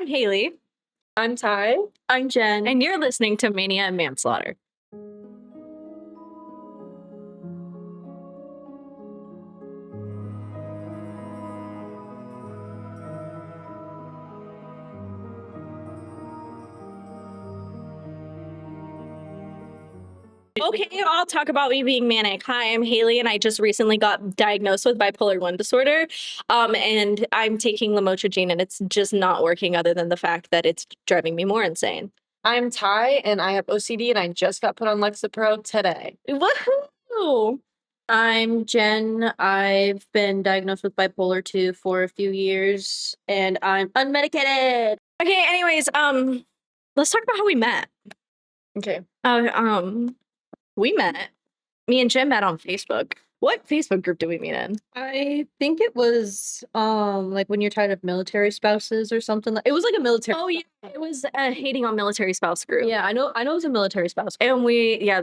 Haley. I'm Ty. I'm Jen. And you're listening to Mania Manslaughter. Okay, I'll talk about me being manic. Hi, I'm Haley, and I just recently got diagnosed with bipolar 1 disorder. And I'm taking lamotrigine, and it's just not working other than the fact that it's driving me more insane. I'm Ty, and I have OCD, and I just got put on Lexapro today. Woohoo! I'm Jen. I've been diagnosed with bipolar 2 for a few years, and I'm unmedicated. Okay, anyways, let's talk about how we met. Okay. We met. Me and Jen met on Facebook. What Facebook group did we meet in? I think it was like when you're tired of military spouses or something. It was like a military. Oh yeah, it was a hating on military spouse group. Yeah, I know. It was a military spouse. And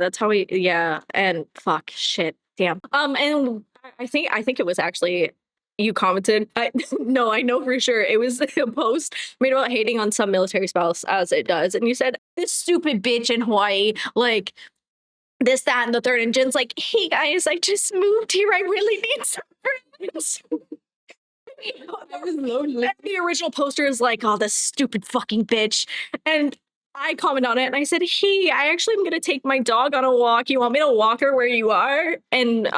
that's how we. Yeah, and fuck, shit, damn. And I think it was actually. You commented. I know for sure. It was a post made about hating on some military spouse, as it does. And you said, this stupid bitch in Hawaii, like, this, that, and the third. And Jen's like, hey, guys, I just moved here. I really need some friends. I was lonely. And the original poster is like, oh, this stupid fucking bitch. And I commented on it, and I said, hey, I actually am going to take my dog on a walk. You want me to walk her where you are? And,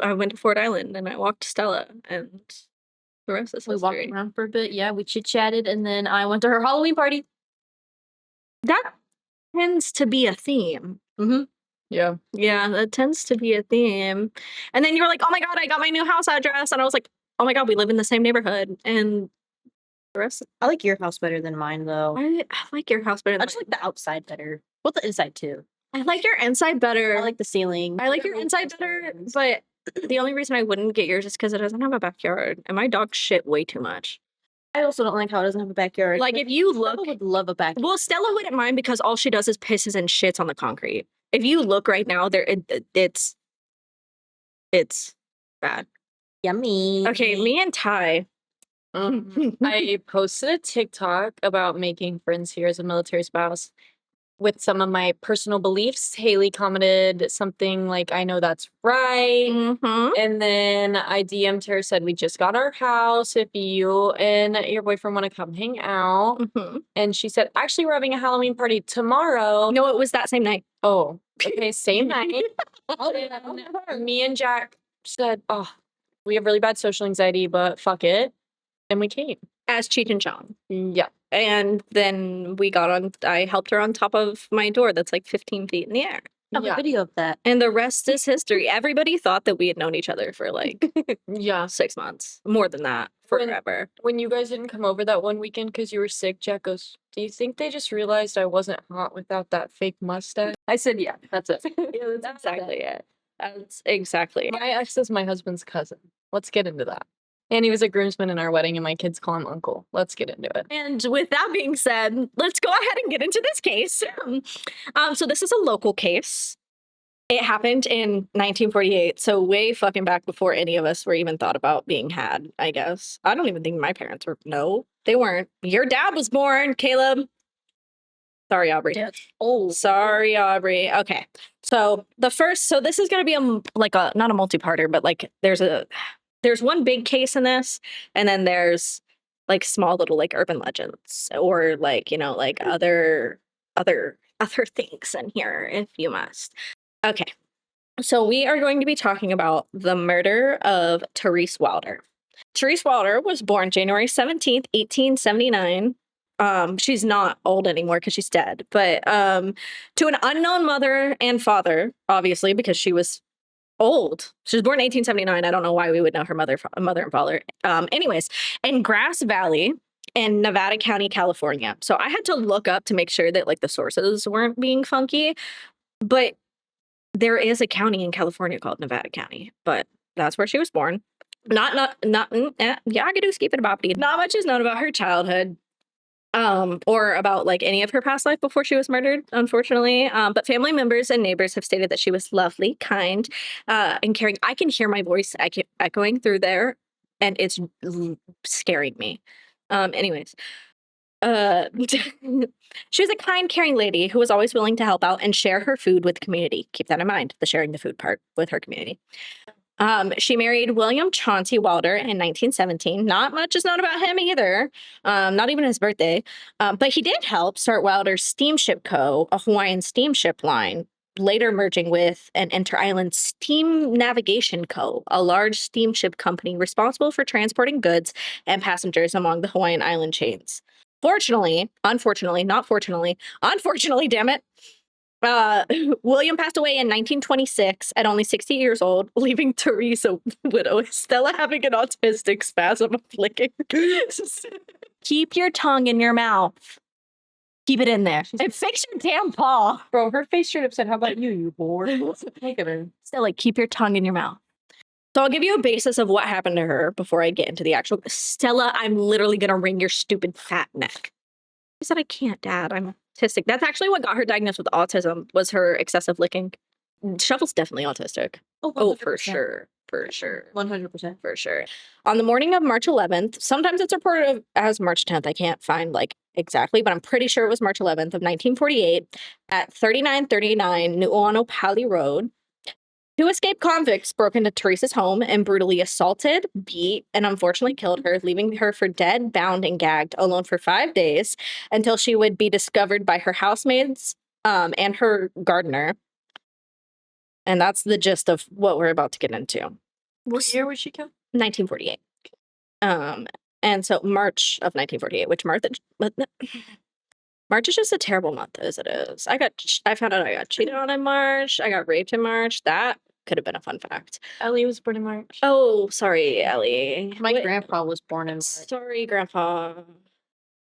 I went to Fort Island and I walked Stella, and the rest is history. We walked around for a bit. Yeah, we chit-chatted, and then I went to her Halloween party. That tends to be a theme. Mm-hmm. Yeah. Yeah, that tends to be a theme. And then you were like, oh my God, I got my new house address. And I was like, oh my God, we live in the same neighborhood. And the rest. I like your house better than mine, though. I like your house better than I just like the outside better. Well, the inside, too. I like your inside better. I like the ceiling. I like your inside better, but the only reason I wouldn't get yours is because it doesn't have a backyard, and my dog shit way too much. I also don't like how it doesn't have a backyard. Like, if you look... Stella would love a backyard. Well, Stella wouldn't mind because all she does is pisses and shits on the concrete. If you look right now, it's bad. Yummy. Okay, me and Ty. I posted a TikTok about making friends here as a military spouse with some of my personal beliefs. Haley commented something like, I know that's right. Mm-hmm. And then I DM'd her, said, we just got our house. If you and your boyfriend want to come hang out. Mm-hmm. And she said, actually, we're having a Halloween party tomorrow. No, it was that same night. Oh, okay, same night. And me and Jack said, oh, we have really bad social anxiety, but fuck it. And we came. As Cheech and Chong. Yeah. And then I helped her on top of my door that's like 15 feet in the air. I have a video of that. And the rest is history. Everybody thought that we had known each other for like Yeah. 6 months. More than that. Forever. When you guys didn't come over that one weekend because you were sick, Jack goes, do you think they just realized I wasn't hot without that fake mustache? I said, yeah, that's it. Yeah, that's exactly it. That's exactly it. My ex is my husband's cousin. Let's get into that. And he was a groomsman in our wedding, and my kids call him uncle. Let's get into it. And with that being said, let's go ahead and get into this case. So this is a local case. It happened in 1948, so way fucking back before any of us were even thought about being had, I guess. I don't even think my parents were. No, they weren't. Your dad was born, Caleb. Sorry, Aubrey. Sorry, Aubrey. Okay. So this is going to be not a multi-parter, but like there's one big case in this, and then there's like small little like urban legends or like, you know, like other things in here if you must. Okay. So we are going to be talking about the murder of Therese Wilder. Therese Wilder was born January 17th, 1879. She's not old anymore because she's dead, but to an unknown mother and father, obviously, because she was old. She was born in 1879. I don't know why we would know her mother and father. Anyways, in Grass Valley in Nevada County, California. So I had to look up to make sure that like the sources weren't being funky, but there is a county in California called Nevada County, but that's where she was born. Not yagadoo skip it boppity. Not much is known about her childhood. Or about like any of her past life before she was murdered, unfortunately. But family members and neighbors have stated that she was lovely, kind, and caring. I can hear my voice echoing through there, and it's scaring me. Anyways. She was a kind, caring lady who was always willing to help out and share her food with the community. Keep that in mind, the sharing the food part with her community. She married William Chauncey Wilder in 1917. Not much is known about him either, not even his birthday. But he did help start Wilder's Steamship Co., a Hawaiian steamship line, later merging with an Inter-Island Steam Navigation Co., a large steamship company responsible for transporting goods and passengers among the Hawaiian island chains. Unfortunately, damn it, William passed away in 1926 at only 60 years old, leaving Therese a widow. Stella having an autistic spasm of licking. Keep your tongue in your mouth. Keep it in there. And fix your damn paw. Bro, her face straight up said, "How about you bored?" Look at her. Stella, keep your tongue in your mouth. So I'll give you a basis of what happened to her before I get into the actual. Stella, I'm literally going to wring your stupid fat neck. She said, I can't, Dad. I'm autistic. That's actually what got her diagnosed with autism, was her excessive licking. Shovel's definitely autistic. Oh, for 100%. sure. For sure. 100%. For sure. On the morning of March 11th, sometimes it's reported as March 10th. I can't find like exactly, but I'm pretty sure it was March 11th of 1948 at 3939 Nu'uano-Pali Road. Two escaped convicts broke into Therese's home and brutally assaulted, beat, and unfortunately killed her, leaving her for dead, bound, and gagged, alone for 5 days until she would be discovered by her housemaids and her gardener. And that's the gist of what we're about to get into. What year was she killed? 1948. And so March of 1948, which March is just a terrible month as it is. I found out I got cheated on in March. I got raped in March. That could have been a fun fact. Ellie was born in March. Oh, sorry, Ellie. My grandpa was born in March. Sorry, Grandpa.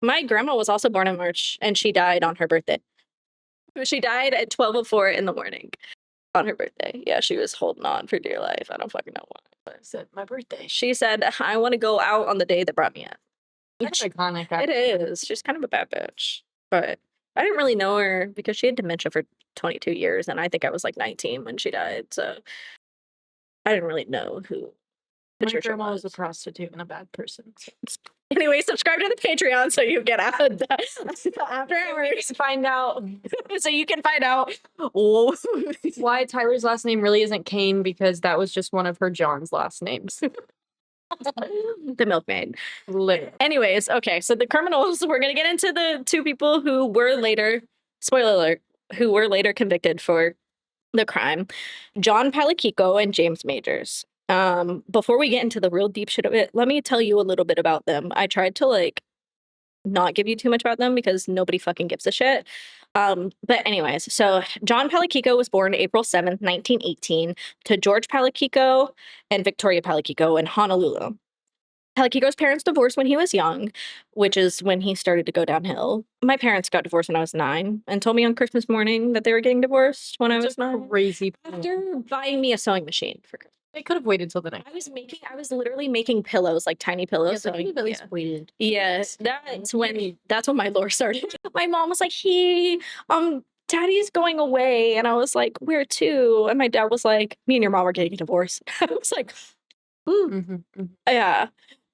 My grandma was also born in March, and she died on her birthday. She died at 12:04 in the morning on her birthday. Yeah, she was holding on for dear life. I don't fucking know why. I said my birthday. She said, I want to go out on the day that brought me in. That's iconic. It is. She's kind of a bad bitch. But I didn't really know her because she had dementia for 22 years, and I think I was like 19 when she died. So I didn't really know who My Patricia grandma was a was. prostitute and a bad person. So. Anyway, subscribe to the Patreon so you get out after hours. Find out So you can find out why Tyler's last name really isn't Kane, because that was just one of her John's last names. the milkmaid. Literally. Anyways, okay, so the criminals, we're going to get into the two people who were later, spoiler alert, who were later convicted for the crime, John Palikiko and James Majors. Before we get into the real deep shit of it, let me tell you a little bit about them. I tried to like not give you too much about them because nobody fucking gives a shit. But anyways, so John Palikiko was born April 7th, 1918 to George Palikiko and Victoria Palikiko in Honolulu. Palikiko's parents divorced when he was young, which is when he started to go downhill. My parents got divorced when I was 9 and told me on Christmas morning that they were getting divorced when I was 9. Crazy. After buying me a sewing machine for Christmas. They could have waited till the next. I was literally making pillows, like tiny pillows. Yes, I sewing- at least waited. Yes, that's when my lore started. My mom was like, Daddy's going away. And I was like, where to? And my dad was like, me and your mom are getting a divorce. I was like, yeah.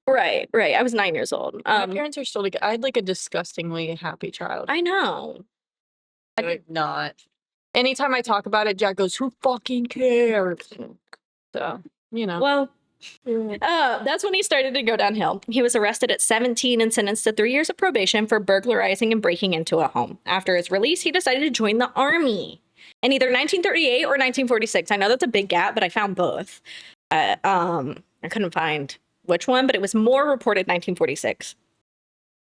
Right. I was 9 years old. My parents are still together. I had like a disgustingly happy child. I know. I did not. Anytime I talk about it, Jack goes, "Who fucking cares?" So, you know. Well, that's when he started to go downhill. He was arrested at 17 and sentenced to 3 years of probation for burglarizing and breaking into a home. After his release, he decided to join the army in either 1938 or 1946. I know that's a big gap, but I found both. I couldn't find which one, but it was more reported 1946.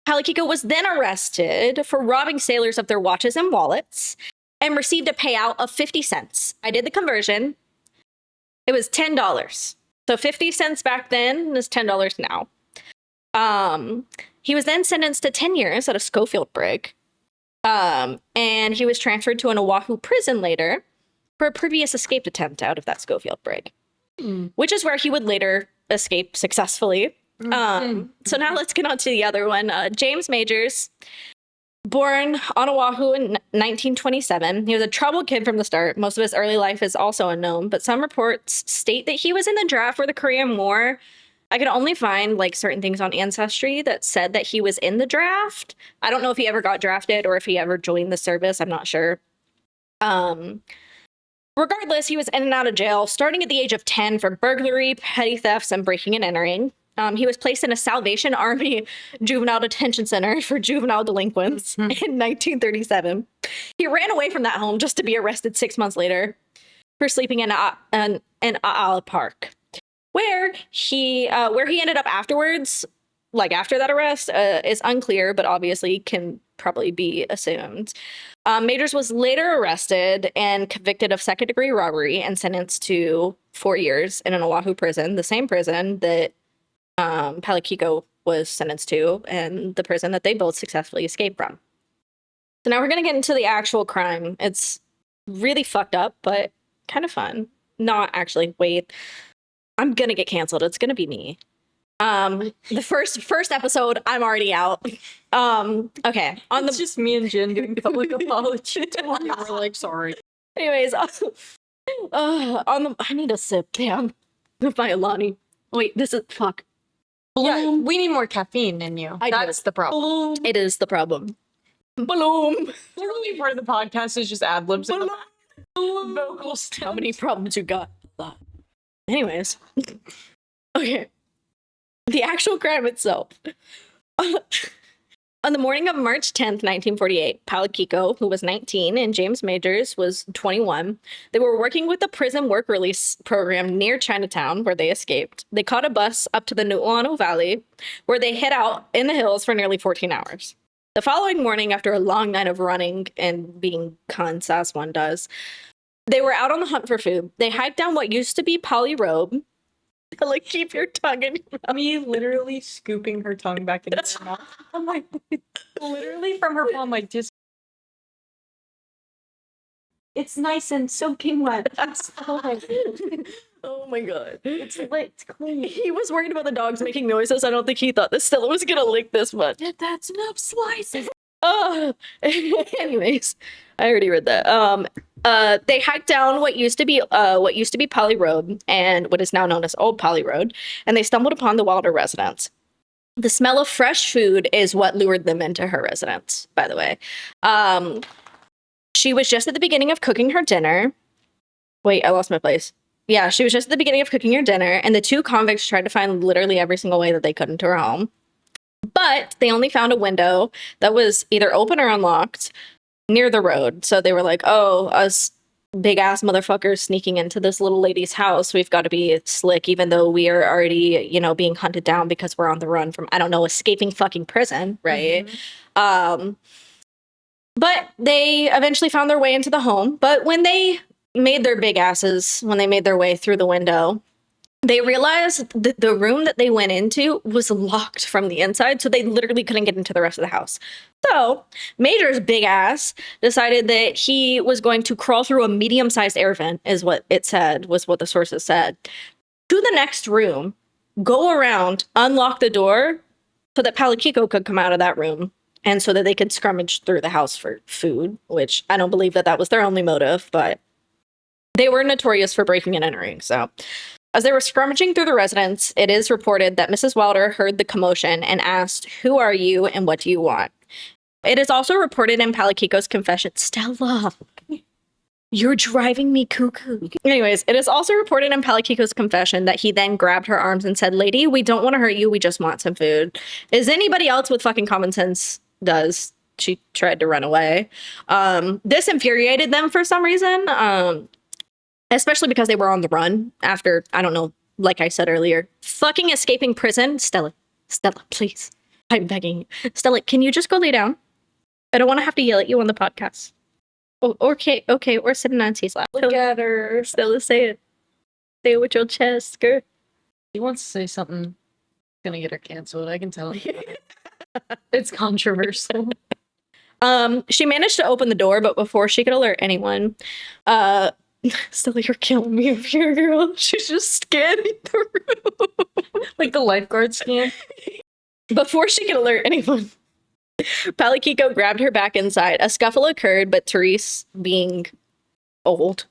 Palikiko was then arrested for robbing sailors of their watches and wallets and received a payout of 50 cents. I did the conversion. It was $10. So 50 cents back then is $10 now. He was then sentenced to 10 years at a Schofield brig. And he was transferred to an Oahu prison later for a previous escape attempt out of that Schofield brig, which is where he would later escape successfully. So now let's get on to the other one. James Majors, born on Oahu in 1927. He was a troubled kid from the start. Most of his early life is also unknown, but some reports state that he was in the draft for the Korean War I could only find like certain things on Ancestry that said that he was in the draft. I don't know if he ever got drafted or if he ever joined the service. I'm not sure. Regardless, he was in and out of jail starting at the age of 10 for burglary, petty thefts, and breaking and entering. He was placed in a Salvation Army juvenile detention center for juvenile delinquents in 1937. He ran away from that home just to be arrested 6 months later for sleeping in Ala Park, where he ended up afterwards. Like after that arrest, is unclear, but obviously can probably be assumed. Majors was later arrested and convicted of second-degree robbery and sentenced to 4 years in an Oahu prison, the same prison that Palakiko was sentenced to, and the prison that they both successfully escaped from. So now we're going to get into the actual crime. It's really fucked up, but kind of fun. Not actually. Wait. I'm going to get canceled. It's going to be me. The first episode, I'm already out. Okay. It's just me and Jen doing public apology. We're like, sorry. Anyways, I need a sip, damn. By Alani. Wait, this is fuck. Yeah, we need more caffeine in you. That's the problem. It is the problem. Bloom. Literally part of the podcast is just ad libs and vocals. How many problems you got? Anyways. Okay. The actual crime itself. On the morning of March 10th, 1948, Palakiko, who was 19, and James Majors was 21, they were working with the prison work release program near Chinatown, where they escaped. They caught a bus up to the Nu'uanu Valley, where they hid out in the hills for nearly 14 hours. The following morning, after a long night of running and being cons, as one does, they were out on the hunt for food. They hiked down what used to be Polly Road. Like, keep your tongue in your mouth. Me literally scooping her tongue back into her mouth. I'm like, literally from her palm, like, just. It's nice and soaking wet. That's fine. Oh my god. It's clean. He was worried about the dogs making noises. I don't think he thought that Stella was gonna lick this much. That's enough slices. Anyways, I already read that. They hiked down what used to be Polly Road and what is now known as Old Polly Road, and they stumbled upon the Wilder residence. The smell of fresh food is what lured them into her residence, by the way. She was just at the beginning of cooking her dinner. Wait, I lost my place. Yeah, she was just at the beginning of cooking her dinner, and the two convicts tried to find literally every single way that they could into her home. But they only found a window that was either open or unlocked near the road. So they were like, oh, us big ass motherfuckers sneaking into this little lady's house. We've got to be slick, even though we are already, being hunted down because we're on the run from, I don't know, escaping fucking prison, right? Mm-hmm. But they eventually found their way into the home. But when they made their big asses, when they made their way through the window, they realized that the room that they went into was locked from the inside, so they literally couldn't get into the rest of the house. So Major's big ass decided that he was going to crawl through a medium-sized air vent, is what it said, was what the sources said, to the next room, go around, unlock the door, so that Palakiko could come out of that room, and so that they could scrummage through the house for food, which I don't believe that was their only motive, but they were notorious for breaking and entering, so... As they were scrummaging through the residence, it is reported that Mrs. Wilder heard the commotion and asked, "Who are you and what do you want?" It is also reported in Palakiko's confession, "Stella, you're driving me cuckoo." Anyways, it is also reported in Palakiko's confession that he then grabbed her arms and said, "Lady, we don't want to hurt you. We just want some food." As anybody else with fucking common sense does, she tried to run away. This infuriated them for some reason. Especially because they were on the run after, I don't know, like I said earlier, fucking escaping prison. Stella, please. I'm begging you. Stella, can you just go lay down? I don't want to have to yell at you on the podcast. Okay, or sit in Nancy's lap. Look at her. Stella, say it. Say it with your chest, girl. She wants to say something gonna get her canceled. I can tell. It's controversial. She managed to open the door, but before she could alert anyone, Stella, you're killing me over here, girl. She's just scanning the room. Like the lifeguard scan. Before she could alert anyone, Palakiko grabbed her back inside. A scuffle occurred, but Therese, being old,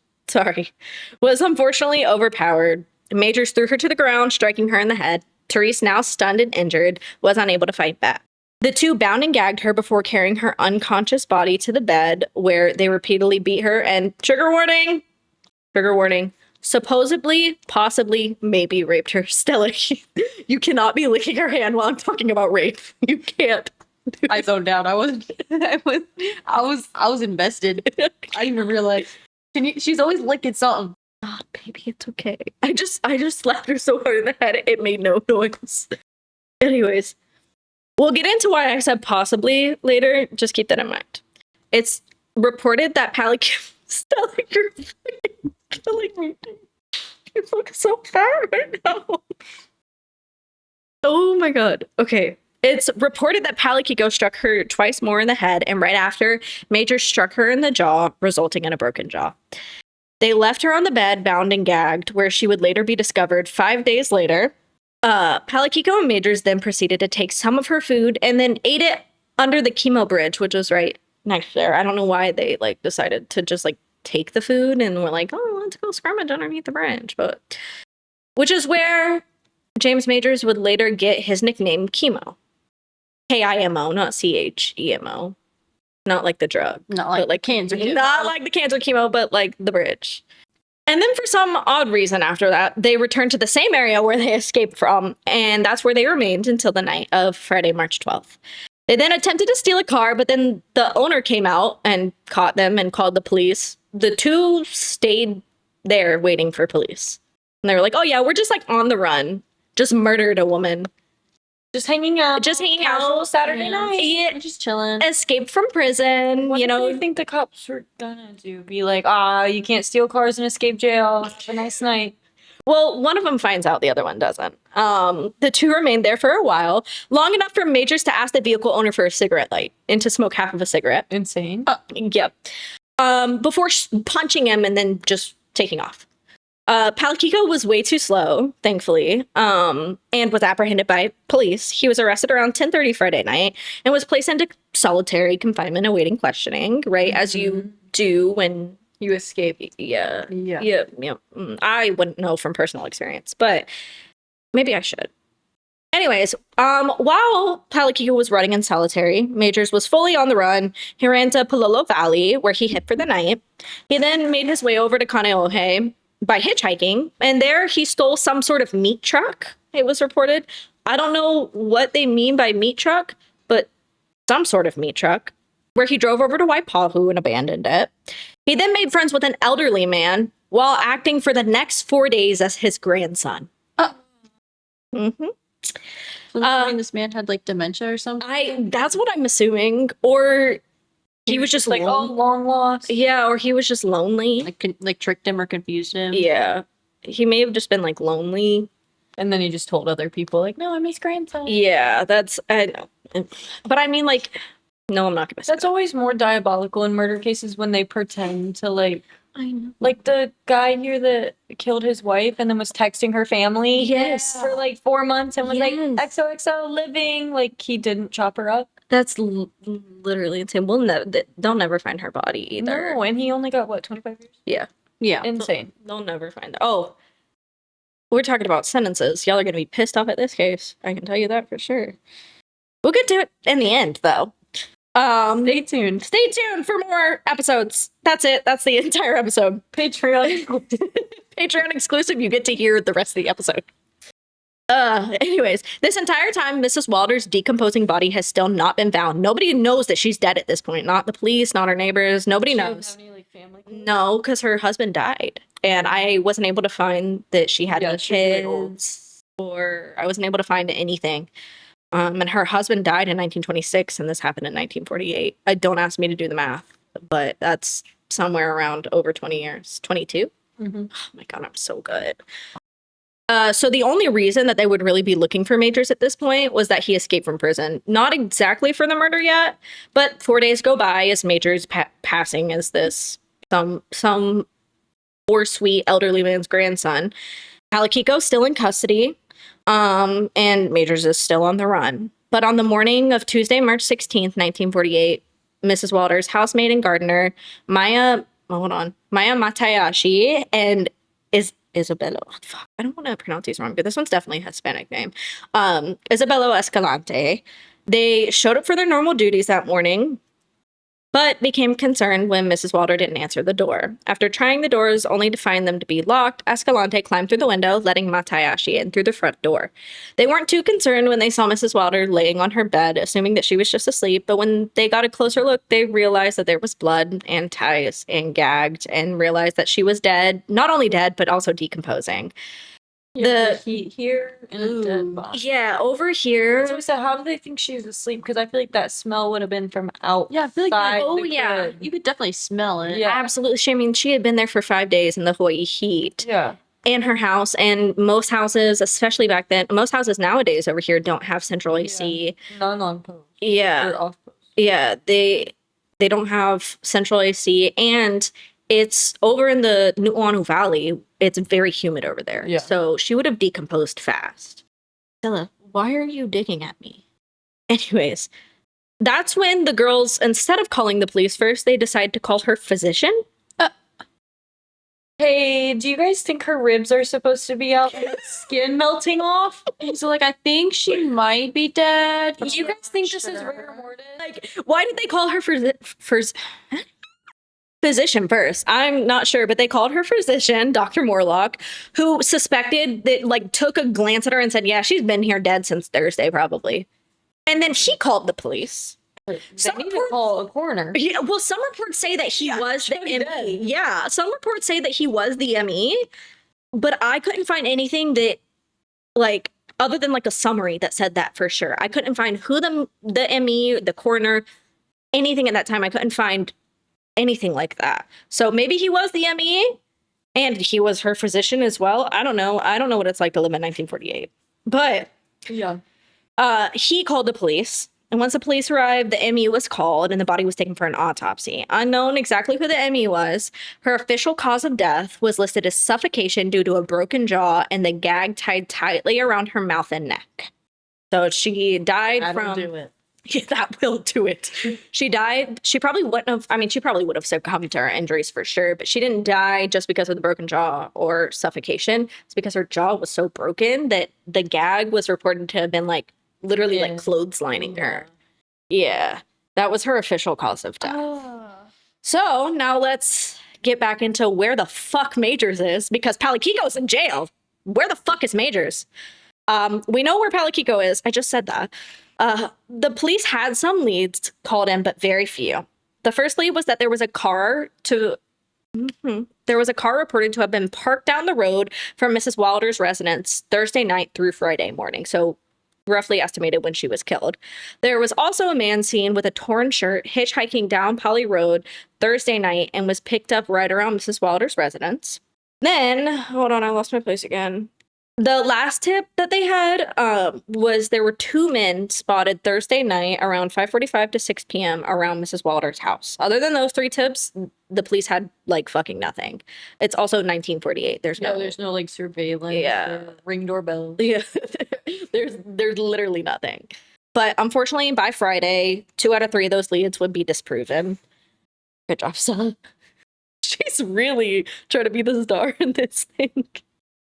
was unfortunately overpowered. Majors threw her to the ground, striking her in the head. Therese, now stunned and injured, was unable to fight back. The two bound and gagged her before carrying her unconscious body to the bed, where they repeatedly beat her and, trigger warning, supposedly, possibly, maybe raped her. Stella, you cannot be licking her hand while I'm talking about rape. You can't. I zoned out. I was invested. I didn't even realize. She's always licking something. Oh, baby, it's okay. I just slapped her so hard in the head it made no noise. Anyways, we'll get into why I said possibly later. Just keep that in mind. It's reported that Stella, you're killing me. You look so bad right now. Oh my god. Okay. It's reported that Palikiko struck her twice more in the head, and right after, Majors struck her in the jaw, resulting in a broken jaw. They left her on the bed, bound and gagged, where she would later be discovered 5 days later. Palikiko and Majors then proceeded to take some of her food and then ate it under the chemo bridge, which was right next there. I don't know why they decided to just take the food and were like, oh, let's go scrummage underneath the bridge, but which is where James Majors would later get his nickname Chemo. K-I-M-O, not C-H-E-M-O. Not like the drug. Not like cancer. Not like the cancer chemo, but like the bridge. And then for some odd reason after that, they returned to the same area where they escaped from, and that's where they remained until the night of Friday, March 12th. They then attempted to steal a car, but then the owner came out and caught them and called the police. The two stayed there waiting for police. And they were like, oh yeah, we're just on the run. Just murdered a woman. Just hanging out. Casual Saturday night. Yeah. Just chilling. Escaped from prison. What do you think the cops were gonna do? Be like, you can't steal cars and escape jail. Have a nice night. Well, one of them finds out, the other one doesn't. The two remained there for a while, long enough for Majors to ask the vehicle owner for a cigarette light and to smoke half of a cigarette. Insane. Yep. Before punching him and then just taking off. Palikiko was way too slow, thankfully, and was apprehended by police. He was arrested around 10:30 Friday night and was placed into solitary confinement awaiting questioning, right? As you do when you escape. Yeah. I wouldn't know from personal experience, but maybe I should. Anyways, while Palikiko was running in solitary, Majors was fully on the run. He ran to Palolo Valley, where he hid for the night. He then made his way over to Kaneohe by hitchhiking, and there he stole some sort of meat truck, it was reported. I don't know what they mean by meat truck, but some sort of meat truck, where he drove over to Waipahu and abandoned it. He then made friends with an elderly man while acting for the next 4 days as his grandson. So this man had dementia or something? That's what I'm assuming. Or he was just long lost. Yeah, or he was just lonely. Tricked him or confused him. Yeah. He may have just been lonely. And then he just told other people no, I'm his grandson. Yeah, I know. But I mean no, I'm not gonna say that's always more diabolical in murder cases when they pretend to I know. Like the guy here that killed his wife and then was texting her family. Yes. For 4 months and was XOXO living. He didn't chop her up. That's literally insane. They'll never find her body either. No, and he only got 25 years? Yeah. Yeah. Insane. They'll never find her. Oh, we're talking about sentences. Y'all are going to be pissed off at this case. I can tell you that for sure. We'll get to it in the end, though. Stay tuned. Stay tuned for more episodes. That's it. That's the entire episode. Patreon. Patreon exclusive. You get to hear the rest of the episode. Anyways, this entire time, Mrs. Wilder's decomposing body has still not been found. Nobody knows that she's dead at this point. Not the police, not her neighbors. Nobody knows. Have any, family? No, because her husband died. And I wasn't able to find that she had any kids. Or I wasn't able to find anything. And her husband died in 1926, and this happened in 1948. Don't ask me to do the math, but that's somewhere around over 20 years. 22? Mm-hmm. Oh my god, I'm so good. So the only reason that they would really be looking for Majors at this point was that he escaped from prison. Not exactly for the murder yet, but 4 days go by as Majors passing as this some poor, sweet, elderly man's grandson. Palikiko's still in custody. And Majors is still on the run. But on the morning of Tuesday, March 16th, 1948, Mrs. Wilder's housemaid and gardener, Maya Matayashi, and Isabella. Fuck, I don't want to pronounce these wrong, but this one's definitely a Hispanic name. Isabella Escalante. They showed up for their normal duties that morning, but became concerned when Mrs. Wilder didn't answer the door. After trying the doors only to find them to be locked, Escalante climbed through the window, letting Matayashi in through the front door. They weren't too concerned when they saw Mrs. Wilder laying on her bed, assuming that she was just asleep, but when they got a closer look, they realized that there was blood and ties and gagged, and realized that she was dead, not only dead, but also decomposing. The heat here and a dead body. Yeah, over here. So we said, how do they think she was asleep? Because I feel like that smell would have been from outside. Yeah, I feel like yeah. you could definitely smell it. Yeah. Absolutely. I mean, she had been there for 5 days in the Hawaii heat. Yeah. In her house, and most houses, especially back then, most houses nowadays over here don't have central AC. None on post. Yeah. Or off post. Yeah, they don't have central AC, and it's over in the Nuuanu Valley. It's very humid over there. Yeah. So she would have decomposed fast. Stella, why are you digging at me? Anyways, that's when the girls, instead of calling the police first, they decide to call her physician. Hey, do you guys think her ribs are supposed to be out and skin melting off? So, like, I think she might be dead. Do you guys think this is rigor mortis? Like, why did they call her physician first? I'm not sure, but they called her physician, Dr. Morlock, who suspected that, like, took a glance at her and said, yeah, she's been here dead since Thursday, probably. And then she called the police. They need to call a coroner. Yeah, well, some reports say that he was the ME. dead. Yeah, some reports say that he was the ME, but I couldn't find anything that, like, other than like a summary that said that for sure. I couldn't find who the ME, the coroner, anything at that time. I couldn't find anything like that. So maybe he was the ME, and he was her physician as well. I don't know. I don't know what it's like to live in 1948, but Yeah. he called the police. And once the police arrived, the ME was called and the body was taken for an autopsy. Unknown exactly who the ME was, her official cause of death was listed as suffocation due to a broken jaw and the gag tied tightly around her mouth and neck. So she died That'll do it. Yeah, that will do it. She died. She probably wouldn't have. I mean, she probably would have succumbed to her injuries for sure, but she didn't die just because of the broken jaw or suffocation. It's because her jaw was so broken that the gag was reported to have been like literally like clotheslining her. Yeah, that was her official cause of death. So now let's get back into where the fuck Majors is, because Palakiko's in jail. Where the fuck is Majors? We know where Palakiko is. I just said that. The police had some leads called in, but very few. The first lead was that there was a car reported to have been parked down the road from Mrs. Wilder's residence Thursday night through Friday morning. So roughly estimated when she was killed. There was also a man seen with a torn shirt hitchhiking down Polly Road Thursday night and was picked up right around Mrs. Wilder's residence. Then, hold on, I lost my place again. The last tip that they had was there were 2 men spotted Thursday night around 5:45 to 6 p.m. around Mrs. Wilder's house. Other than those 3 tips, the police had like fucking nothing. It's also 1948. There's no like surveillance. Or ring doorbell. Yeah, there's literally nothing. But unfortunately, by Friday, 2 out of 3 of those leads would be disproven. Good job, Stella. She's really trying to be the star in this thing.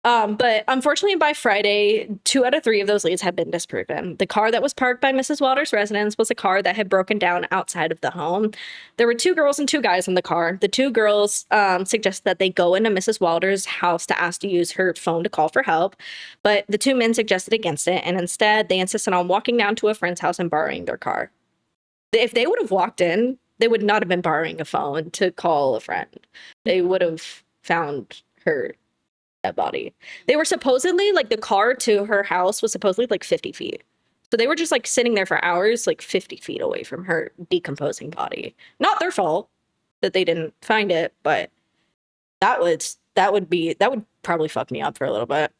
But unfortunately, by Friday, 2 out of 3 of those leads had been disproven. The car that was parked by Mrs. Wilder's residence was a car that had broken down outside of the home. There were 2 girls and 2 guys in the car. The 2 girls suggest that they go into Mrs. Wilder's house to ask to use her phone to call for help, but the 2 men suggested against it, and instead they insisted on walking down to a friend's house and borrowing their car. If they would have walked in, they would not have been borrowing a phone to call a friend. They would have found her dead body. They were supposedly, like, the car to her house was supposedly like 50 feet. So they were just like sitting there for hours, like 50 feet away from her decomposing body. Not their fault that they didn't find it, but that would probably fuck me up for a little bit.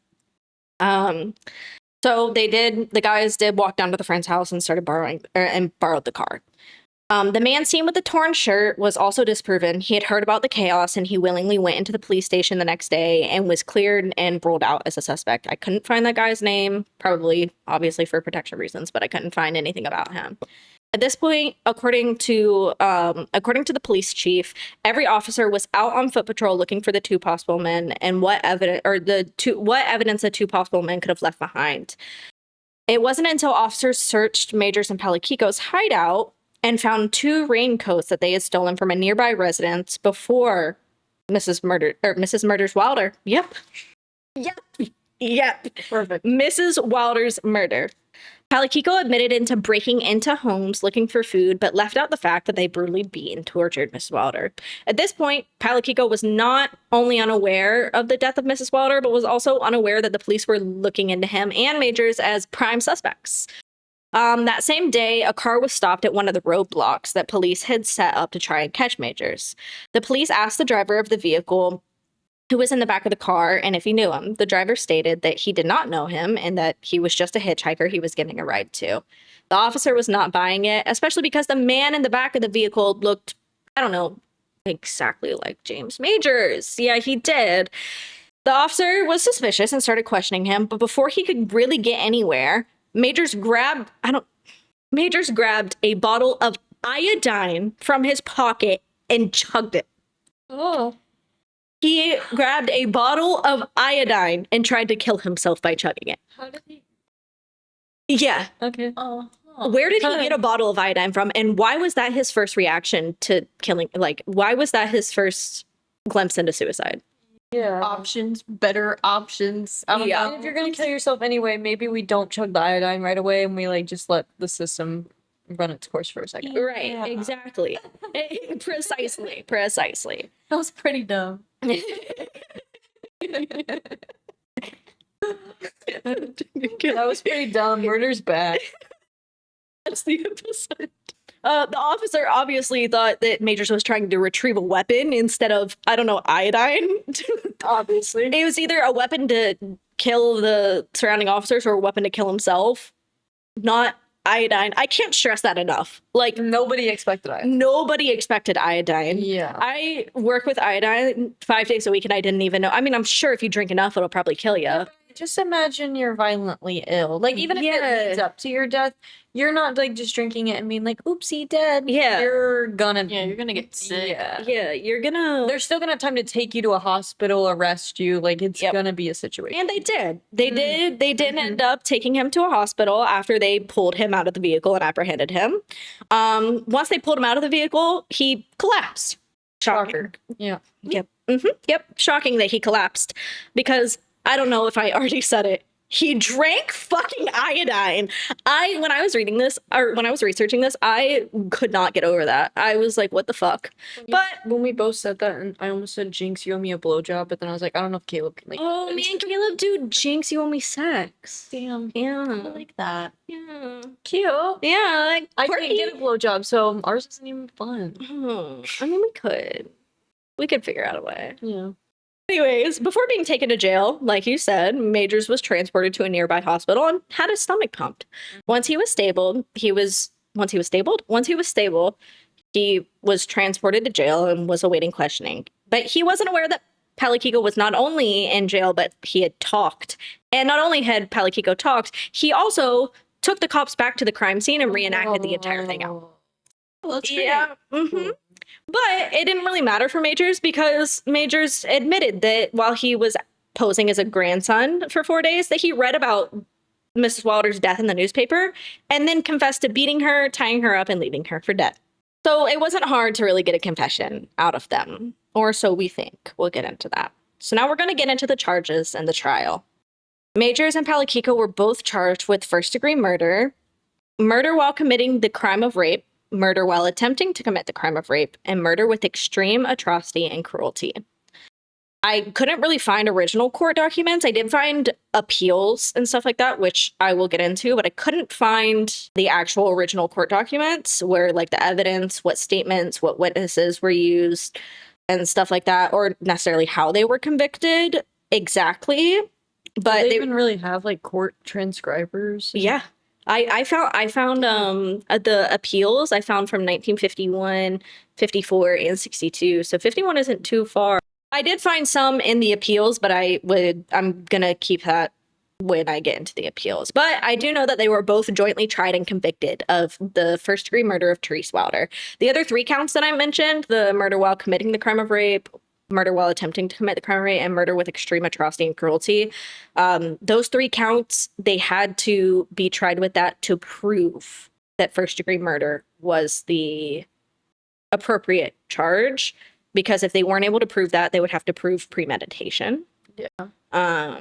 So the guys did walk down to the friend's house and started borrowed the car. The man seen with the torn shirt was also disproven. He had heard about the chaos and he willingly went into the police station the next day and was cleared and ruled out as a suspect. I couldn't find that guy's name, probably obviously for protection reasons, but I couldn't find anything about him. At this point, according to the police chief, every officer was out on foot patrol looking for the two possible men and what evidence the two possible men could have left behind. It wasn't until officers searched Majors and Palikiko's hideout and found 2 raincoats that they had stolen from a nearby residence before Mrs. Murder's Wilder. Yep. Perfect. Mrs. Wilder's murder. Palikiko admitted into breaking into homes looking for food, but left out the fact that they brutally beat and tortured Mrs. Wilder. At this point, Palikiko was not only unaware of the death of Mrs. Wilder, but was also unaware that the police were looking into him and Majors as prime suspects. That same day, a car was stopped at one of the roadblocks that police had set up to try and catch Majors. The police asked the driver of the vehicle who was in the back of the car and if he knew him. The driver stated that he did not know him and that he was just a hitchhiker he was giving a ride to. The officer was not buying it, especially because the man in the back of the vehicle looked, I don't know, exactly like James Majors. Yeah, he did. The officer was suspicious and started questioning him, but before he could really get anywhere, Majors grabbed a bottle of iodine from his pocket and chugged it. Oh. He grabbed a bottle of iodine and tried to kill himself by chugging it. How did he? Yeah. Okay. Oh. Where did he get a bottle of iodine from? And why was that his first reaction to killing? Like, why was that his first glimpse into suicide? Yeah. Better options. I don't Yeah. know. If you're gonna kill yourself anyway, maybe we don't chug the iodine right away and we like just let the system run its course for a second. Right. Yeah. Exactly. Precisely. That was pretty dumb. That was pretty dumb. Murder's bad. That's the episode. The officer obviously thought that Majors was trying to retrieve a weapon instead of, I don't know, iodine. Obviously. It was either a weapon to kill the surrounding officers or a weapon to kill himself. Not iodine. I can't stress that enough. Like, Nobody expected iodine. nobody expected iodine. Yeah. I work with iodine 5 days a week and I didn't even know. I mean, I'm sure if you drink enough, it'll probably kill you. Just imagine you're violently ill. Like, even if it leads up to your death, you're not like just drinking it and being like, oopsie, dead. Yeah. You're gonna get sick. Yeah, you're gonna... They're still gonna have time to take you to a hospital, arrest you. Like, it's gonna be a situation. And they did. They did end up taking him to a hospital after they pulled him out of the vehicle and apprehended him. Once they pulled him out of the vehicle, he collapsed. Shocker. Yeah. Yep. Yep. Shocking that he collapsed because I don't know if I already said it. He drank fucking iodine. When I was reading this, or when I was researching this, I could not get over that. I was like, what the fuck? But when we both said that, and I almost said, Jinx, you owe me a blowjob, but then I was like, I don't know if Caleb can, like... oh man, Caleb, dude, Jinx, you owe me sex. Damn. Yeah. I like that. Yeah. Cute. Yeah. Like, I quirky. can't get a blowjob, so ours isn't even fun. I mean, we could. We could figure out a way. Yeah. Anyways, before being taken to jail, like you said, Majors was transported to a nearby hospital and had his stomach pumped. Once he was stable, he was transported to jail and was awaiting questioning. But he wasn't aware that Palikiko was not only in jail, but he had talked. And not only had Palikiko talked, he also took the cops back to the crime scene and reenacted the entire thing out. Well, that's great. Yeah. But it didn't really matter for Majors because Majors admitted that while he was posing as a grandson for 4 days, that he read about Mrs. Wilder's death in the newspaper and then confessed to beating her, tying her up, and leaving her for dead. So it wasn't hard to really get a confession out of them, or so we think. We'll get into that. So now we're going to get into the charges and the trial. Majors and Palikiko were both charged with first-degree murder, murder while committing the crime of rape, murder while attempting to commit the crime of rape, and murder with extreme atrocity and cruelty. I couldn't really find original court documents. I did find appeals and stuff like that, which I will get into, but I couldn't find the actual original court documents where, like, the evidence, what statements, what witnesses were used, and stuff like that, or necessarily how they were convicted exactly. But they even really have, like, court transcribers? Yeah. I found the appeals I found from 1951, 54, and 62. So 51 isn't too far. I did find some in the appeals, but I'm gonna keep that when I get into the appeals. But I do know that they were both jointly tried and convicted of the first-degree murder of Therese Wilder. The other 3 counts that I mentioned, the murder while committing the crime of rape, murder while attempting to commit the crime of rape, and murder with extreme atrocity and cruelty, those 3 counts, they had to be tried with that to prove that first-degree murder was the appropriate charge, because if they weren't able to prove that, they would have to prove premeditation. Yeah.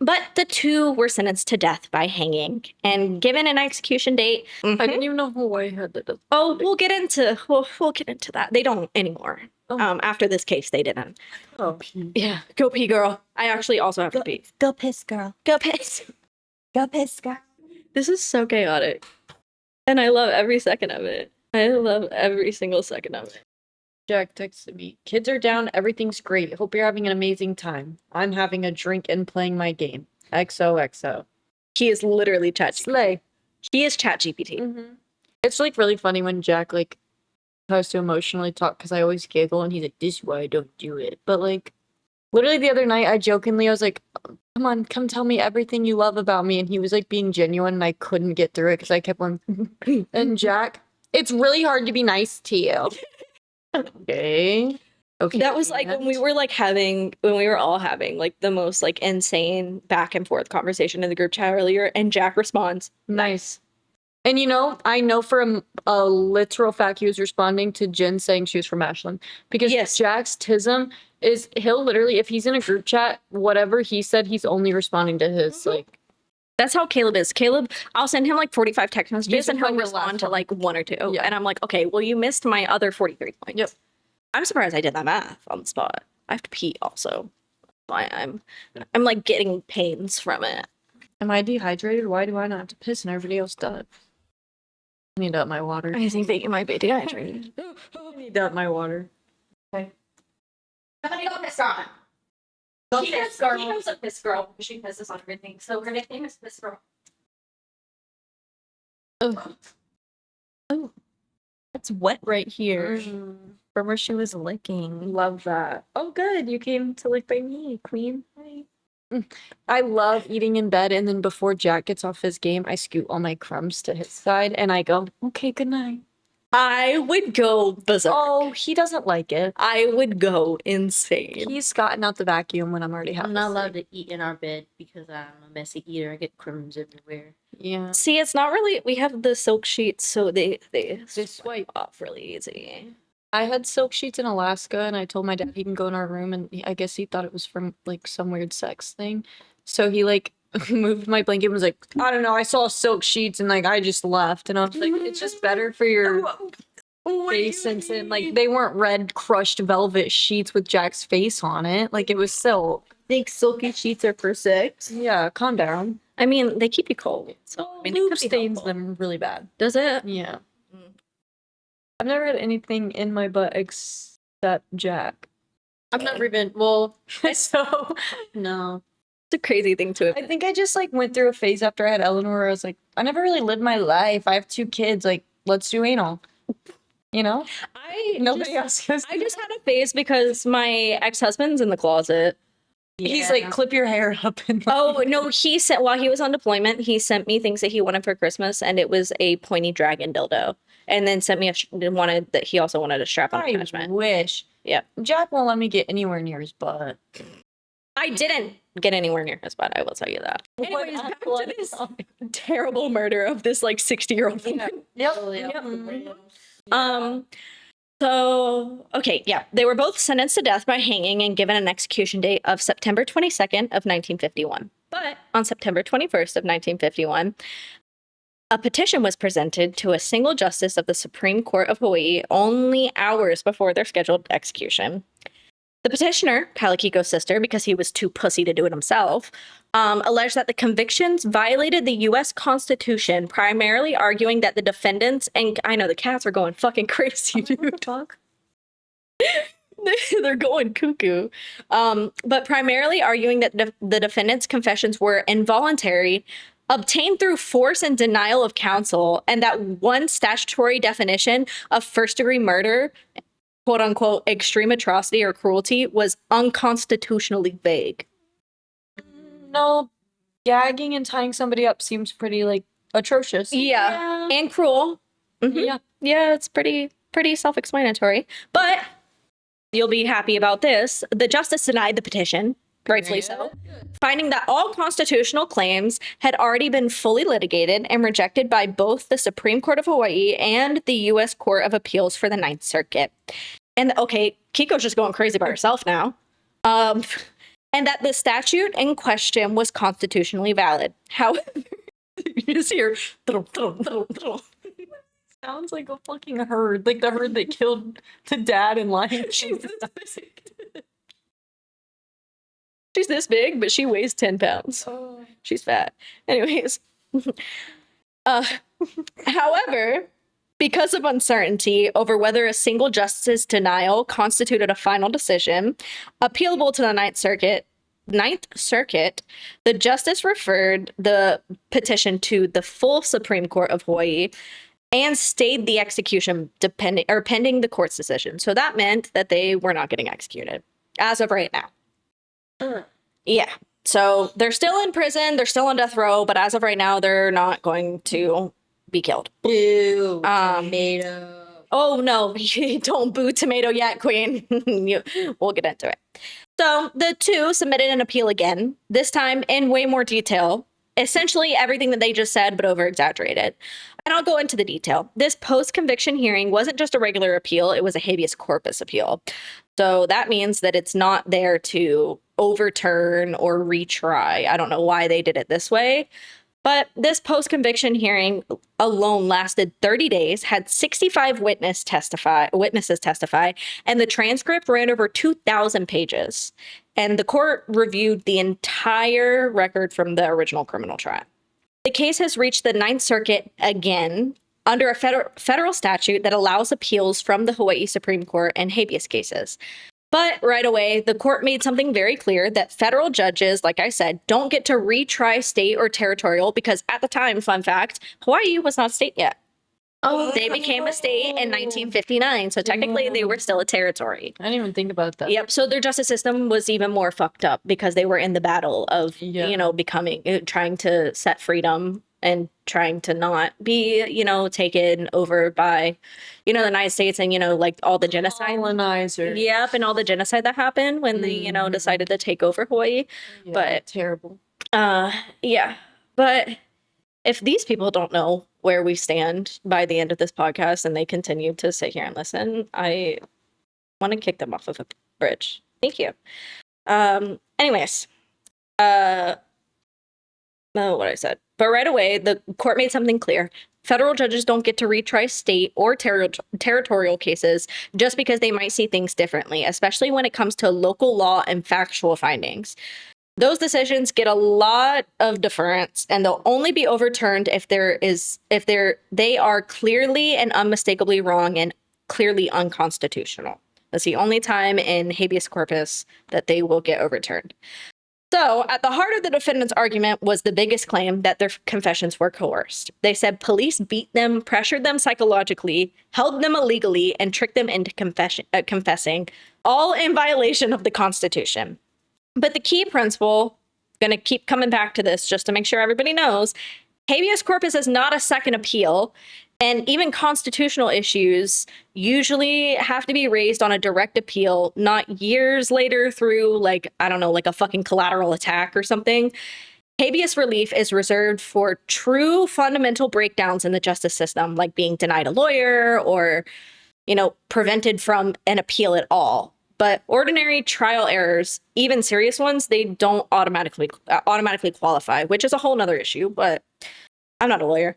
But the 2 were sentenced to death by hanging and given an execution date. I didn't even know Hawaii had that. Oh, we'll get into that. They don't anymore. Oh. After this case, they didn't. Oh. Yeah, go pee, girl. I actually also have to pee. Go piss, girl. Go piss. Go piss, girl. This is so chaotic, and I love every second of it. I love every single second of it. Jack texted me, kids are down, everything's great. Hope you're having an amazing time. I'm having a drink and playing my game. XOXO. He is literally ChatGPT. Slay. He is ChatGPT. Mm-hmm. It's like really funny when Jack like tries to emotionally talk, because I always giggle and he's like, this is why I don't do it. But like literally the other night I was like, come on, come tell me everything you love about me. And he was like being genuine and I couldn't get through it because I kept on and Jack, it's really hard to be nice to you. Okay. That was like when we were all having like the most like insane back and forth conversation in the group chat earlier, and Jack responds, nice. And you know, I know for a literal fact he was responding to Jen saying she was from Ashland, because Jack's tism is he'll literally, if he's in a group chat, whatever he said, he's only responding to his like. That's how Caleb is. Caleb, I'll send him like 45 text messages and he'll respond to like 1 or 2. Yeah. And I'm like, okay, well, you missed my other 43 points. Yep. I'm surprised I did that math on the spot. I have to pee also. That's why I'm like getting pains from it. Am I dehydrated? Why do I not have to piss and everybody else does? I need up my water. I think that you might be dehydrated. I need up my water. Okay. Somebody go piss on. She becomes a piss girl. She pisses on everything. So her nickname is Piss Girl. Oh, that's wet right here from where she was licking. Love that. Oh, good. You came to lick by me, queen. Hi. I love eating in bed, and then before Jack gets off his game, I scoot all my crumbs to his side, and I go, okay, good night. I would go berserk. Oh, he doesn't like it. I would go insane. He's gotten out the vacuum when I'm already half I'm not asleep. allowed to eat in our bed because I'm a messy eater. I get crumbs everywhere. Yeah. See, it's not really. We have the silk sheets, so they swipe off really easy. I had silk sheets in Alaska, and I told my dad he can go in our room, and I guess he thought it was from like some weird sex thing. So he like moved my blanket and was like, I don't know, I saw silk sheets, and like I just left, and I was like, it's just better for your face, and like they weren't red crushed velvet sheets with Jack's face on it, like it was silk. Think silky sheets are for sex? Yeah, calm down. I mean, they keep you cold. So I mean, it Lube could be stains helpful. them really bad. Does it? Yeah. Mm. I've never had anything in my butt except Jack. I've never been. Well, So no. It's a crazy thing to. I think I just like went through a phase after I had Eleanor where I was like, I never really lived my life. I have 2 kids. Like, let's do anal. You know? Nobody else has. I just had a phase because my ex-husband's in the closet. He's like, clip your hair up. And Oh no, he sent while he was on deployment. He sent me things that he wanted for Christmas, and it was a pointy dragon dildo. And then sent me he also wanted a strap-on I attachment. wish. Yeah. Jack won't let me get anywhere near his butt. I didn't get anywhere near his butt. I will tell you that. Anyways, back to this terrible murder of this like 60-year-old woman. So, okay, yeah. They were both sentenced to death by hanging and given an execution date of September 22nd of 1951. But on September 21st of 1951, a petition was presented to a single justice of the Supreme Court of Hawaii only hours before their scheduled execution. The petitioner, Kalakiko's sister, because he was too pussy to do it himself, alleged that the convictions violated the U.S. Constitution, primarily arguing that the defendants, and I know the cats are going fucking crazy, dude. Talk. They're going cuckoo. But primarily arguing that the defendants' confessions were involuntary, obtained through force and denial of counsel, and that one statutory definition of first-degree murder, quote unquote, extreme atrocity or cruelty, was unconstitutionally vague. No, gagging and tying somebody up seems pretty like atrocious. Yeah. And cruel. Mhm. Yeah. Yeah, it's pretty self-explanatory. But you'll be happy about this. The justice denied the petition, rightfully so, finding that all constitutional claims had already been fully litigated and rejected by both the Supreme Court of Hawaii and the U.S. Court of Appeals for the Ninth Circuit. And okay, Kiko's just going crazy by herself now. And that the statute in question was constitutionally valid. However, you just hear Sounds like a fucking herd, like the herd that killed the dad and Lion King. She's this big, but she weighs 10 pounds. She's fat. Anyways. However, because of uncertainty over whether a single justice's denial constituted a final decision, appealable to the Ninth Circuit, the justice referred the petition to the full Supreme Court of Hawaii and stayed the execution pending the court's decision. So that meant that they were not getting executed as of right now. Yeah. So they're still in prison, they're still on death row, but as of right now, they're not going to be killed. Ew, tomato. Oh no, don't boo tomato yet, queen. We'll get into it. So the two submitted an appeal again, this time in way more detail. Essentially everything that they just said, but over exaggerated. And I'll go into the detail. This post-conviction hearing wasn't just a regular appeal, it was a habeas corpus appeal. So that means that it's not there to overturn or retry. I don't know why they did it this way. But this post-conviction hearing alone lasted 30 days, had 65 witnesses testify, and the transcript ran over 2,000 pages. And the court reviewed the entire record from the original criminal trial. The case has reached the Ninth Circuit again under a federal statute that allows appeals from the Hawaii Supreme Court in habeas cases. But right away, the court made something very clear that federal judges, like I said, don't get to retry state or territorial because at the time, fun fact, Hawaii was not a state yet. Oh, they became a state in 1959. So technically they were still a territory. I didn't even think about that. Yep. So their justice system was even more fucked up because they were in the battle of, trying to set freedom and trying to not be, taken over by, the United States and, like all the genocide. Colonizer. Yep. And all the genocide that happened when they, decided to take over Hawaii. Yeah, but terrible. Yeah. But if these people don't know where we stand by the end of this podcast and they continue to sit here and listen, I want to kick them off of a bridge. Thank you. Anyways, what I said. But right away, the court made something clear. Federal judges don't get to retry state or territorial cases just because they might see things differently, especially when it comes to local law and factual findings. Those decisions get a lot of deference, and they'll only be overturned if they are clearly and unmistakably wrong and clearly unconstitutional. That's the only time in habeas corpus that they will get overturned. So, at the heart of the defendant's argument was the biggest claim that their confessions were coerced. They said police beat them, pressured them psychologically, held them illegally, and tricked them into confessing, all in violation of the Constitution. But the key principle, going to keep coming back to this just to make sure everybody knows, habeas corpus is not a second appeal, and even constitutional issues usually have to be raised on a direct appeal, not years later through, like a fucking collateral attack or something. Habeas relief is reserved for true fundamental breakdowns in the justice system, like being denied a lawyer or, prevented from an appeal at all. But ordinary trial errors, even serious ones, they don't automatically qualify, which is a whole nother issue, but I'm not a lawyer.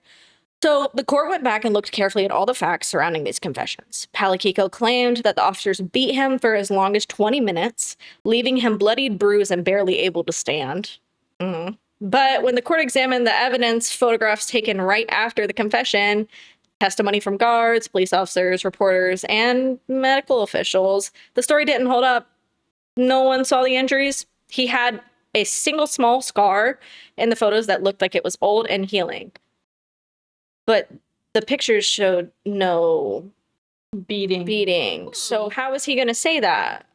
So the court went back and looked carefully at all the facts surrounding these confessions. Palakiko claimed that the officers beat him for as long as 20 minutes, leaving him bloodied, bruised, and barely able to stand. But when the court examined the evidence, photographs taken right after the confession, testimony from guards, police officers, reporters, and medical officials, the story didn't hold up. No one saw the injuries. He had a single small scar in the photos that looked like it was old and healing. But the pictures showed no beating. So how is he going to say that?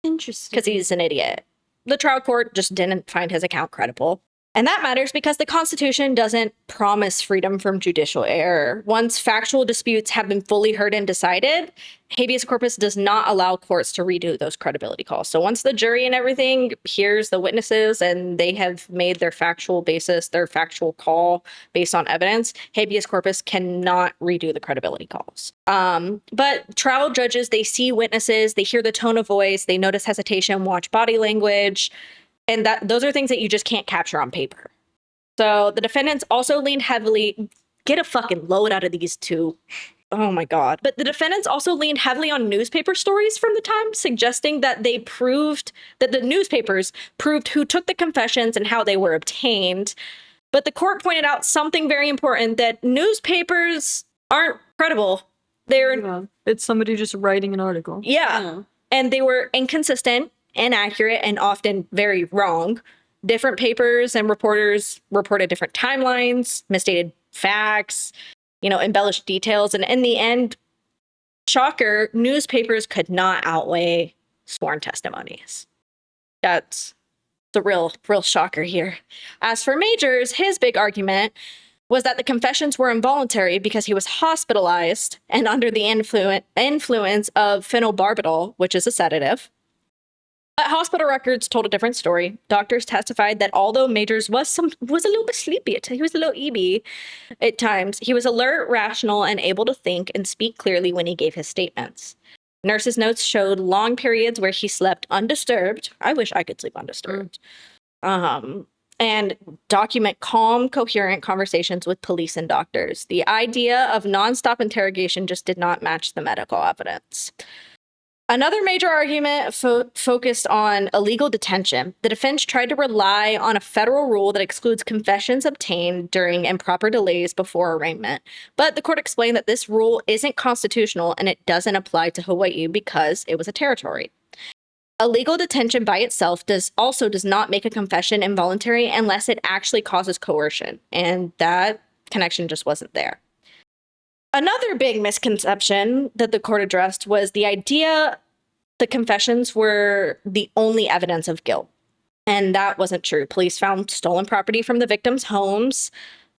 Interesting. Because he's an idiot. The trial court just didn't find his account credible. And that matters because the Constitution doesn't promise freedom from judicial error. Once factual disputes have been fully heard and decided, habeas corpus does not allow courts to redo those credibility calls. So once the jury and everything hears the witnesses and they have made their factual basis, their factual call based on evidence, habeas corpus cannot redo the credibility calls. But trial judges, they see witnesses, they hear the tone of voice, they notice hesitation, watch body language, and those are things that you just can't capture on paper. So the defendants also leaned heavily, get a fucking load out of these two. Oh my God. But the defendants also leaned heavily on newspaper stories from the time, suggesting that the newspapers proved who took the confessions and how they were obtained. But the court pointed out something very important, that newspapers aren't credible. It's somebody just writing an article. Yeah. And they were inconsistent, inaccurate, and often very wrong. Different papers and reporters reported different timelines, misstated facts, embellished details. And in the end, shocker, newspapers could not outweigh sworn testimonies. That's the real shocker here. As for Majors, his big argument was that the confessions were involuntary because he was hospitalized and under the influence of phenobarbital, which is a sedative. But hospital records told a different story. Doctors testified that although Majors was a little bit sleepy, he was a little EB at times, he was alert, rational, and able to think and speak clearly when he gave his statements. Nurses' notes showed long periods where he slept undisturbed. I wish I could sleep undisturbed. And document calm, coherent conversations with police and doctors. The idea of nonstop interrogation just did not match the medical evidence. Another major argument focused on illegal detention. The defense tried to rely on a federal rule that excludes confessions obtained during improper delays before arraignment. But the court explained that this rule isn't constitutional and it doesn't apply to Hawaii because it was a territory. Illegal detention by itself does not make a confession involuntary unless it actually causes coercion. And that connection just wasn't there. Another big misconception that the court addressed was the idea the confessions were the only evidence of guilt. And that wasn't true. Police found stolen property from the victims' homes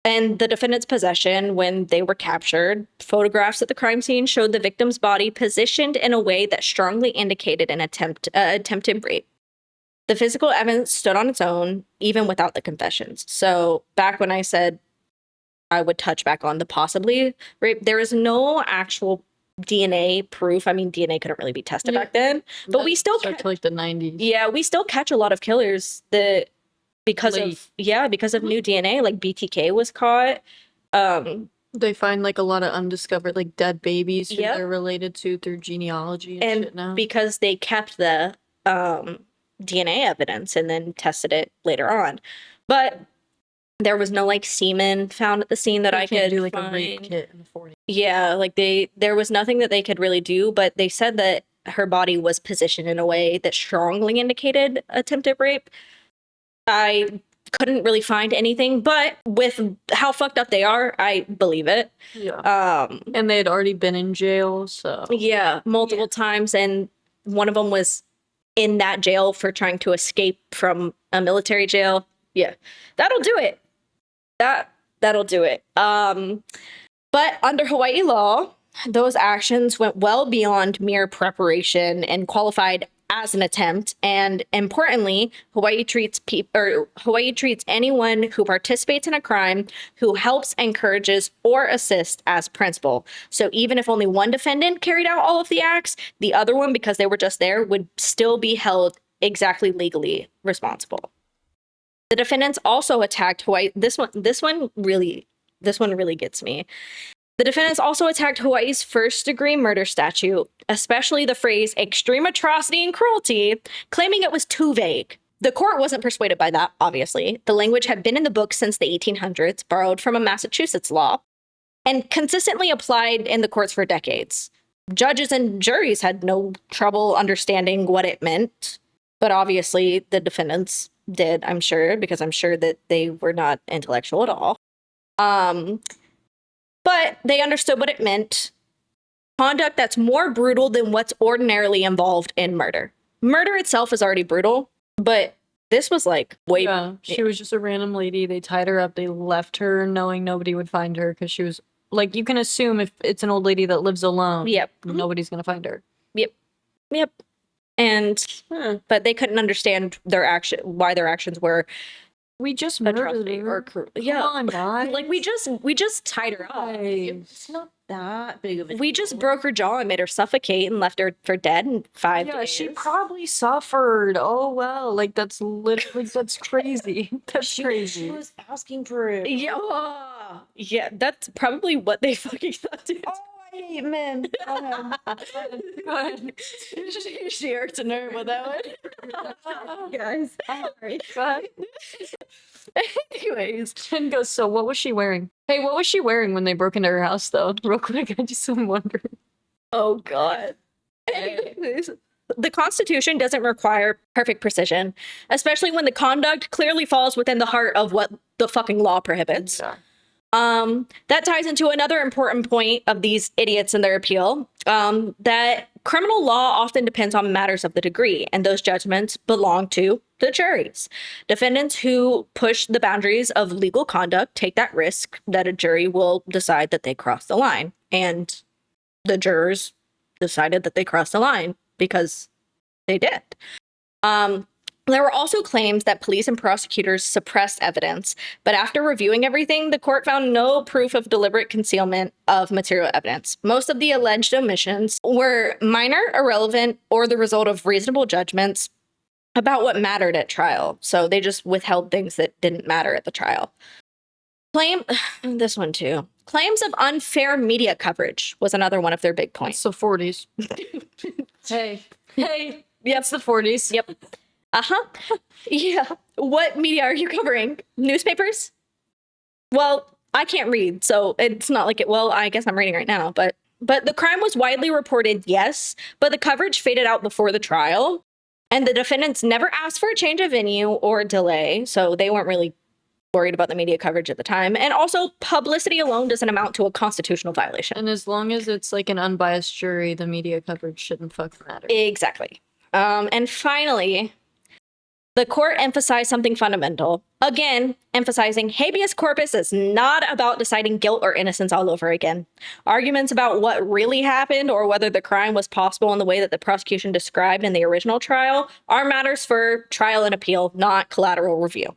and the defendant's possession when they were captured. Photographs at the crime scene showed the victim's body positioned in a way that strongly indicated an attempted rape. The physical evidence stood on its own, even without the confessions. So back when I said I would touch back on the possibly rape, there is no actual DNA proof. I mean, DNA couldn't really be tested back then, but we still to like the 90s. Yeah, we still catch a lot of killers that because of new DNA. Like BTK was caught. They find like a lot of undiscovered like dead babies who they're related to through genealogy and shit now. Because they kept the DNA evidence and then tested it later on, but there was no like semen found at the scene that I could do like find. A rape kit in the 40s. Yeah, like there was nothing that they could really do, but they said that her body was positioned in a way that strongly indicated attempted rape. I couldn't really find anything, but with how fucked up they are, I believe it. Yeah. And they had already been in jail, so multiple times, and one of them was in that jail for trying to escape from a military jail. Yeah, that'll do it. That'll do it. But under Hawaii law, those actions went well beyond mere preparation and qualified as an attempt. And importantly, Hawaii treats anyone who participates in a crime, who helps, encourages, or assists as principal. So even if only one defendant carried out all of the acts, the other one, because they were just there, would still be held exactly legally responsible. The defendants also attacked Hawaii. This one really gets me. The defendants also attacked Hawaii's first-degree murder statute, especially the phrase extreme atrocity and cruelty, claiming it was too vague. The court wasn't persuaded by that, obviously. The language had been in the books since the 1800s, borrowed from a Massachusetts law, and consistently applied in the courts for decades. Judges and juries had no trouble understanding what it meant, but obviously the defendants did, I'm sure, because I'm sure that they were not intellectual at all. But they understood what it meant. Conduct that's more brutal than what's ordinarily involved in murder. Murder itself is already brutal, but This was like way. Yeah, she was just a random lady. They tied her up. They left her knowing nobody would find her because she was like, you can assume if it's an old lady that lives alone, Yep. nobody's gonna find her. Yep. And but they couldn't understand why their actions were We just murdered atrocity her. or cruel. Come Yeah. on, guys. Like we just tied her up. It's not that big of a We just deal. broke her jaw and made her suffocate and left her for dead in 5 Yeah, days. she probably suffered. Oh well, like that's literally that's crazy. That's crazy. She was asking for it. Yeah, that's probably what they fucking thought. Dude. Oh, I hate men. Go ahead. She hurts a nerve with that one. Guys, sorry. Go ahead. Anyways, Jen goes, so what was she wearing? Hey, what was she wearing when they broke into her house though? Real quick, I just am wondering. oh god. Anyways, the Constitution doesn't require perfect precision, especially when the conduct clearly falls within the heart of what the fucking law prohibits. Yeah. That ties into another important point of these idiots and their appeal, that criminal law often depends on matters of the degree, and those judgments belong to the juries. Defendants who push the boundaries of legal conduct take that risk that a jury will decide that they crossed the line. And the jurors decided that they crossed the line because they did. There were also claims that police and prosecutors suppressed evidence, but after reviewing everything, the court found no proof of deliberate concealment of material evidence. Most of the alleged omissions were minor, irrelevant, or the result of reasonable judgments about what mattered at trial. So they just withheld things that didn't matter at the trial. This one too. Claims of unfair media coverage was another one of their big points. It's the 40s. Hey. Yep, it's the 40s. Yep. Uh-huh. Yeah. What media are you covering? Newspapers? Well, I can't read, so it's not like it. Well, I guess I'm reading right now, but the crime was widely reported, yes, but the coverage faded out before the trial, and the defendants never asked for a change of venue or delay, so they weren't really worried about the media coverage at the time. And also, publicity alone doesn't amount to a constitutional violation. And as long as it's like an unbiased jury, the media coverage shouldn't fucking matter. Exactly. And finally, the court emphasized something fundamental. Again, emphasizing habeas corpus is not about deciding guilt or innocence all over again. Arguments about what really happened or whether the crime was possible in the way that the prosecution described in the original trial are matters for trial and appeal, not collateral review.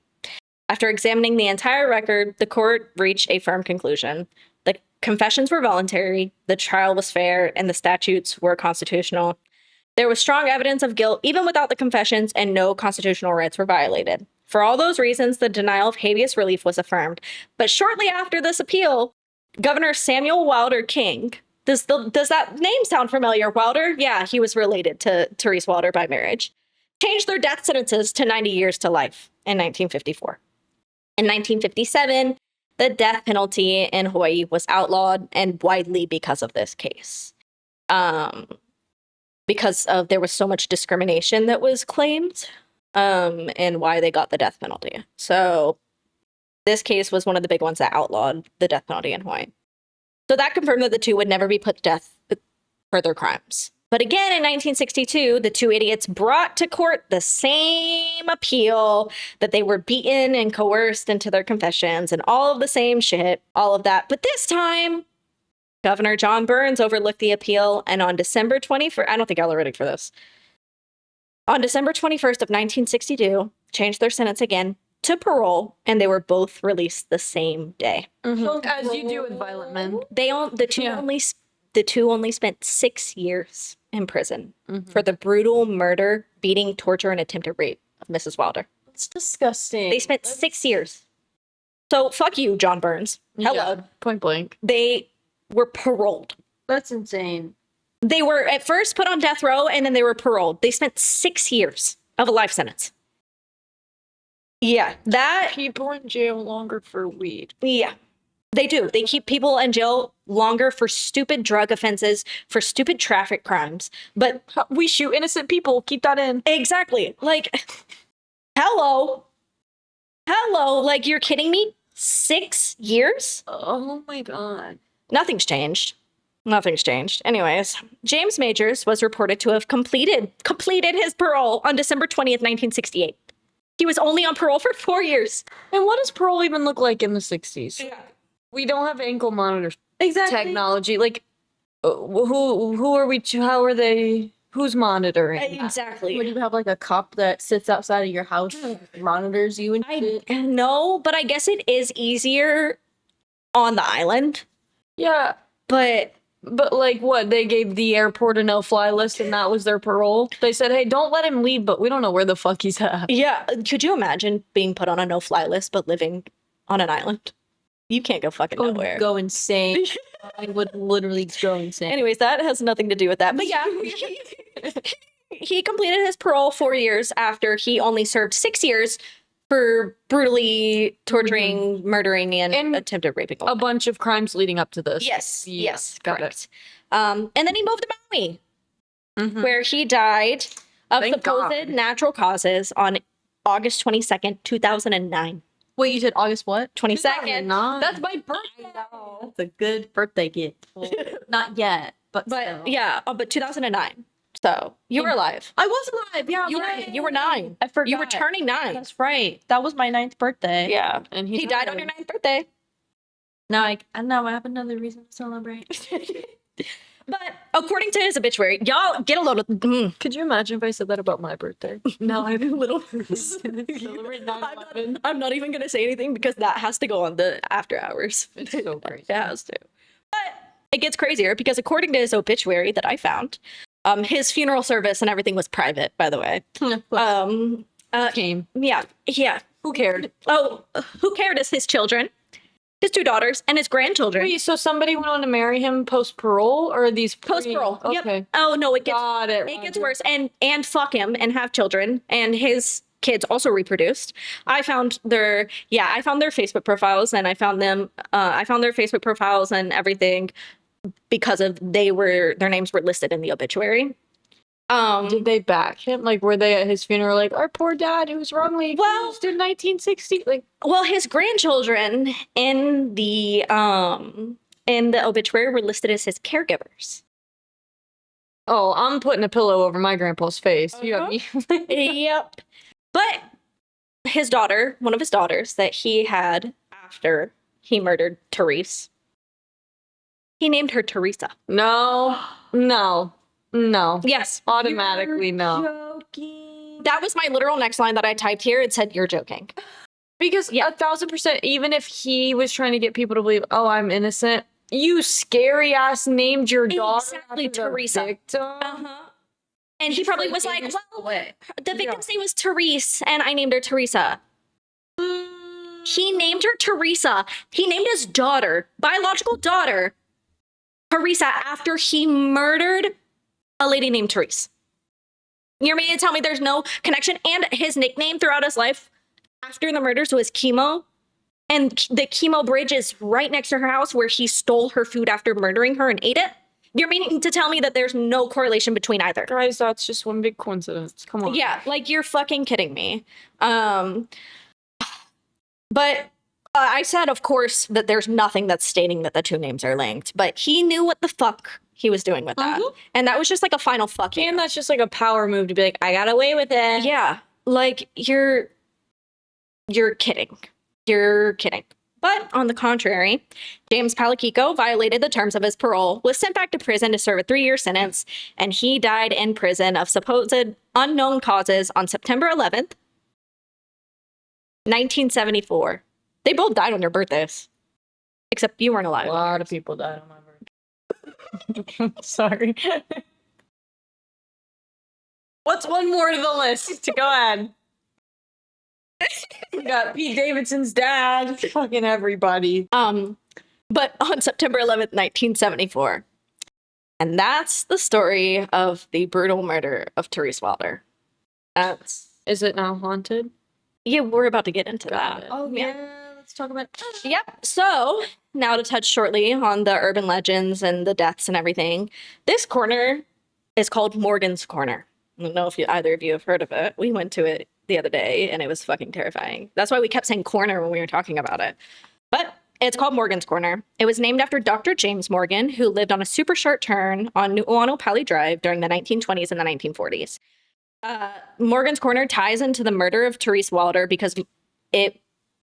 After examining the entire record, the court reached a firm conclusion. The confessions were voluntary, the trial was fair, and the statutes were constitutional. There was strong evidence of guilt even without the confessions, and no constitutional rights were violated. For all those reasons, the denial of habeas relief was affirmed. But shortly after this appeal, Governor Samuel Wilder King, does that name sound familiar? Wilder? Yeah, he was related to Therese Wilder by marriage. Changed their death sentences to 90 years to life in 1954. In 1957, the death penalty in Hawaii was outlawed, and widely because of this case. Because there was so much discrimination that was claimed, and why they got the death penalty. So this case was one of the big ones that outlawed the death penalty in Hawaii. So that confirmed that the two would never be put to death for their crimes. But again, in 1962, the two idiots brought to court the same appeal, that they were beaten and coerced into their confessions and all of the same shit, all of that. But this time, Governor John Burns overlooked the appeal, and on December 21st, I don't think y'all are ready for this. On December 21st of 1962, changed their sentence again to parole, and they were both released the same day. Mm-hmm. As you do with violent men. The two only spent 6 years in prison for the brutal murder, beating, torture, and attempted rape of Mrs. Wilder. It's disgusting. They spent 6 years. So fuck you, John Burns. Hello. Yeah, point blank. They were paroled. That's insane. They were at first put on death row, and then they were paroled. They spent 6 years of a life sentence. Yeah, that... People in jail longer for weed. Yeah, they do. They keep people in jail longer for stupid drug offenses, for stupid traffic crimes. But We shoot innocent people. Keep that in. exactly, like, hello, like, you're kidding me? 6 years? Oh my god. Nothing's changed. Anyways, James Majors was reported to have completed his parole on December 20th, 1968. He was only on parole for 4 years. And what does parole even look like in the 60s? Yeah. We don't have ankle monitor Exactly. technology. Like, who are we? How are they? Who's monitoring? Exactly. Would you have like a cop that sits outside of your house, monitors you and shit? I know, but I guess it is easier on the island. Yeah, But like what? They gave the airport a no-fly list, and that was their parole. They said, "Hey, don't let him leave," but we don't know where the fuck he's at. yeah, could you imagine being put on a no-fly list but living on an island? You can't go fucking I would nowhere. go insane. I would literally go insane. Anyways, that has nothing to do with that. But yeah, he completed his parole 4 years after he only served 6 years for brutally torturing, murdering, and attempted raping a A woman. bunch of crimes leading up to this. Yes, got correct. And then he moved to Maui, Mhm. where he died of Thank supposed God. natural causes on August 22nd, 2009. Wait, you said August what? 22nd. That's my birthday. That's a good birthday gift. Well, not yet, but still. But yeah, but 2009. So you were alive. I was alive. Yeah, You were 9. I forgot. You were turning 9. That's right. That was my 9th birthday. Yeah. And He died on your 9th birthday. Now I have another reason to celebrate. But according to his obituary, y'all get a load of. Could you imagine if I said that about my birthday? No, I'm a little. Celebrate 9/11. I'm not even gonna say anything because that has to go on the after hours. It's so crazy. It has to. But it gets crazier because according to his obituary that I found, his funeral service and everything was private. By the way, Came. yeah. Who cared? Oh, who cared? Is his children, his 2 daughters, and his grandchildren. Wait, so somebody went on to marry him post parole, or are these Post parole. Okay. Yep. Oh no, it gets Got it. it gets worse. And fuck him and have children, and his kids also reproduced. I found their Facebook profiles, and I found their Facebook profiles and everything because of their names were listed in the obituary. Did they back him? Like, were they at his funeral? Like, our poor dad, who was wrongly accused in 1960. Like, Well, his grandchildren in the obituary were listed as his caregivers. oh, I'm putting a pillow over my grandpa's face. You have me. Yep. But his daughter, one of his daughters that he had after he murdered Therese, he named her Teresa. No. Yes. Automatically, no. Joking. That was my literal next line that I typed here. It said, "You're joking." Because 1,000%, even if he was trying to get people to believe, oh, I'm innocent, you scary ass named your daughter Exactly, after the Teresa. victim. Uh-huh. And he probably was like, well, What? the victim's name was Therese, and I named her Teresa. He named her Teresa. He named his daughter, biological daughter, Teresa, after he murdered a lady named Therese. You're meaning to tell me there's no connection? And his nickname throughout his life after the murders was Chemo. And the Chemo Bridge is right next to her house where he stole her food after murdering her and ate it. You're meaning to tell me that there's no correlation between either? Guys, that's just one big coincidence. Come on. Yeah, like you're fucking kidding me. But I said, of course, that there's nothing that's stating that the 2 names are linked. But he knew what the fuck he was doing with that. And that was just like a final fuck you. And that's just like a power move to be like, I got away with it. Yeah, like you're kidding. You're kidding. But on the contrary, James Palaquico violated the terms of his parole, was sent back to prison to serve a 3-year sentence, and he died in prison of supposed unknown causes on September 11th, 1974. They both died on their birthdays. Except you weren't alive. A lot of people died on my birthday. Sorry. What's one more to the list? Go ahead. We got Pete Davidson's dad. Fucking everybody. But on September 11th, 1974. And that's the story of the brutal murder of Therese Wilder. Is it now haunted? Yeah, we're about to get into Got that. it. Oh yeah. Let's talk about. Yep. So now to touch shortly on the urban legends and the deaths and everything. This corner is called Morgan's Corner. I don't know if either of you have heard of it. We went to it the other day and it was fucking terrifying. That's why we kept saying corner when we were talking about it. But it's called Morgan's Corner. It was named after Dr. James Morgan, who lived on a super short turn on Nu'uanu Pali Drive during the 1920s and the 1940s. Morgan's Corner ties into the murder of Therese Wilder because it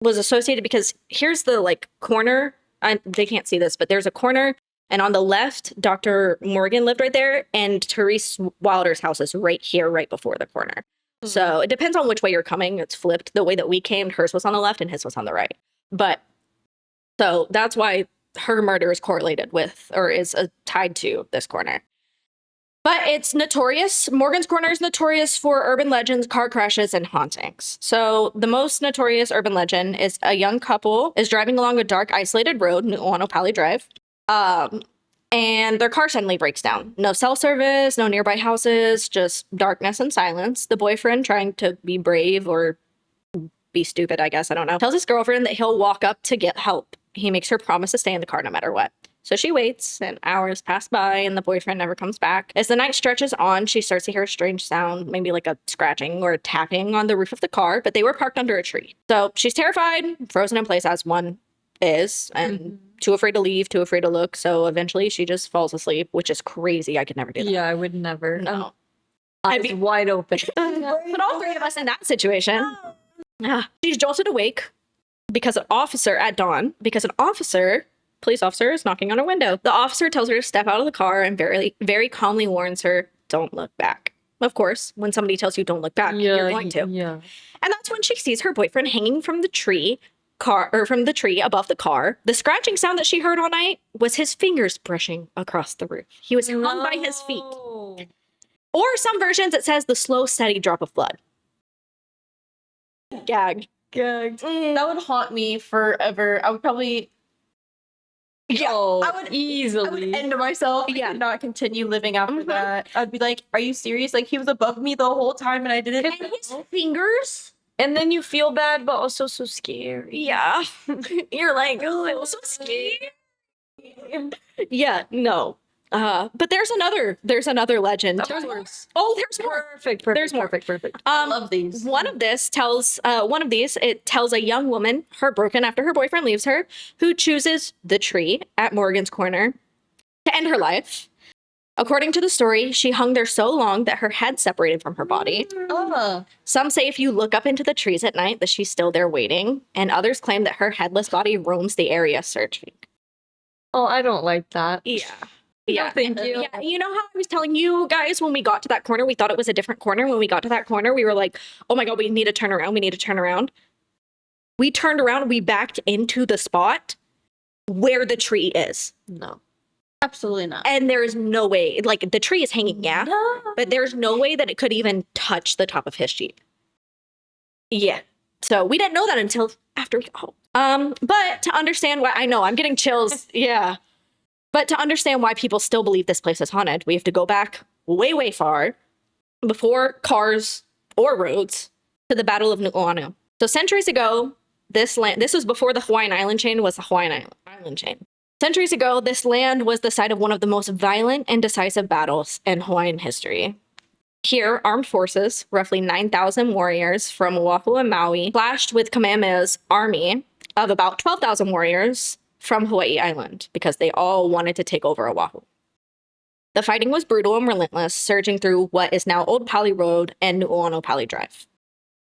was associated because here's the like corner. They can't see this, but there's a corner, and on the left, Dr. Morgan lived right there, and Therese Wilder's house is right here, right before the corner. So it depends on which way you're coming. It's flipped. The way that we came, hers was on the left and his was on the right. But so that's why her murder is correlated with, or is tied to, this corner. But it's notorious. Morgan's Corner is notorious for urban legends, car crashes, and hauntings. So the most notorious urban legend is a young couple is driving along a dark, isolated road, Nu'uanopali Drive, and their car suddenly breaks down. No cell service, no nearby houses, just darkness and silence. The boyfriend, trying to be brave or be stupid, I guess, I don't know, tells his girlfriend that he'll walk up to get help. He makes her promise to stay in the car no matter what. So she waits, and hours pass by, and the boyfriend never comes back. As the night stretches on, she starts to hear a strange sound, maybe like a scratching or a tapping on the roof of the car, but they were parked under a tree. So she's terrified, frozen in place as one is, and too afraid to leave, too afraid to look. So eventually she just falls asleep, which is crazy. I could never do that. Yeah, I would never. No. Eyes wide open. But all three of us in that situation. She's jolted awake because an officer at dawn, police officer is knocking on her window. The officer tells her to step out of the car and very, very calmly warns her, don't look back. Of course, when somebody tells you don't look back, you're going to. Yeah. And that's when she sees her boyfriend hanging from the tree above the car. The scratching sound that she heard all night was his fingers brushing across the roof. He was hung by his feet. Or some versions, it says the slow, steady drop of blood. Gag. That would haunt me forever. I would probably... Yeah, I would easily end myself. Yeah. And not continue living after that. I'd be like, are you serious? Like, he was above me the whole time and I didn't And his fingers. And then you feel bad, but also so scary. Yeah. You're like, oh, I was so scared. Yeah, no. But there's another legend. There's worse. Oh, there's more. Perfect. There's more. Perfect. I love these. One of these it tells a young woman, heartbroken after her boyfriend leaves her, who chooses the tree at Morgan's Corner to end her life. According to the story, she hung there so long that her head separated from her body. Some say if you look up into the trees at night that she's still there waiting, and others claim that her headless body roams the area searching. Oh, I don't like that. Yeah. No, thank you. Yeah, you know how I was telling you guys when we got to that corner, we thought it was a different corner. When we got to that corner, we were like, oh my God, we need to turn around. We need to turn around. We turned around. We backed into the spot where the tree is. No. Absolutely not. And there is no way, like the tree is hanging, yeah, but there's no way that it could even touch the top of his Jeep. Yeah. So we didn't know that until after we got home. But to understand why, I know I'm getting chills. Yeah. But to understand why people still believe this place is haunted, we have to go back way, way far before cars or roads to the Battle of Nu'uanu. So centuries ago, this was before the Hawaiian island chain was the Hawaiian island chain. Centuries ago, this land was the site of one of the most violent and decisive battles in Hawaiian history. Here, armed forces, roughly 9,000 warriors from Oahu and Maui, clashed with Kamehameha's army of about 12,000 warriors from Hawaii Island because they all wanted to take over Oahu. The fighting was brutal and relentless, surging through what is now Old Pali Road and Nu'uanopali Drive.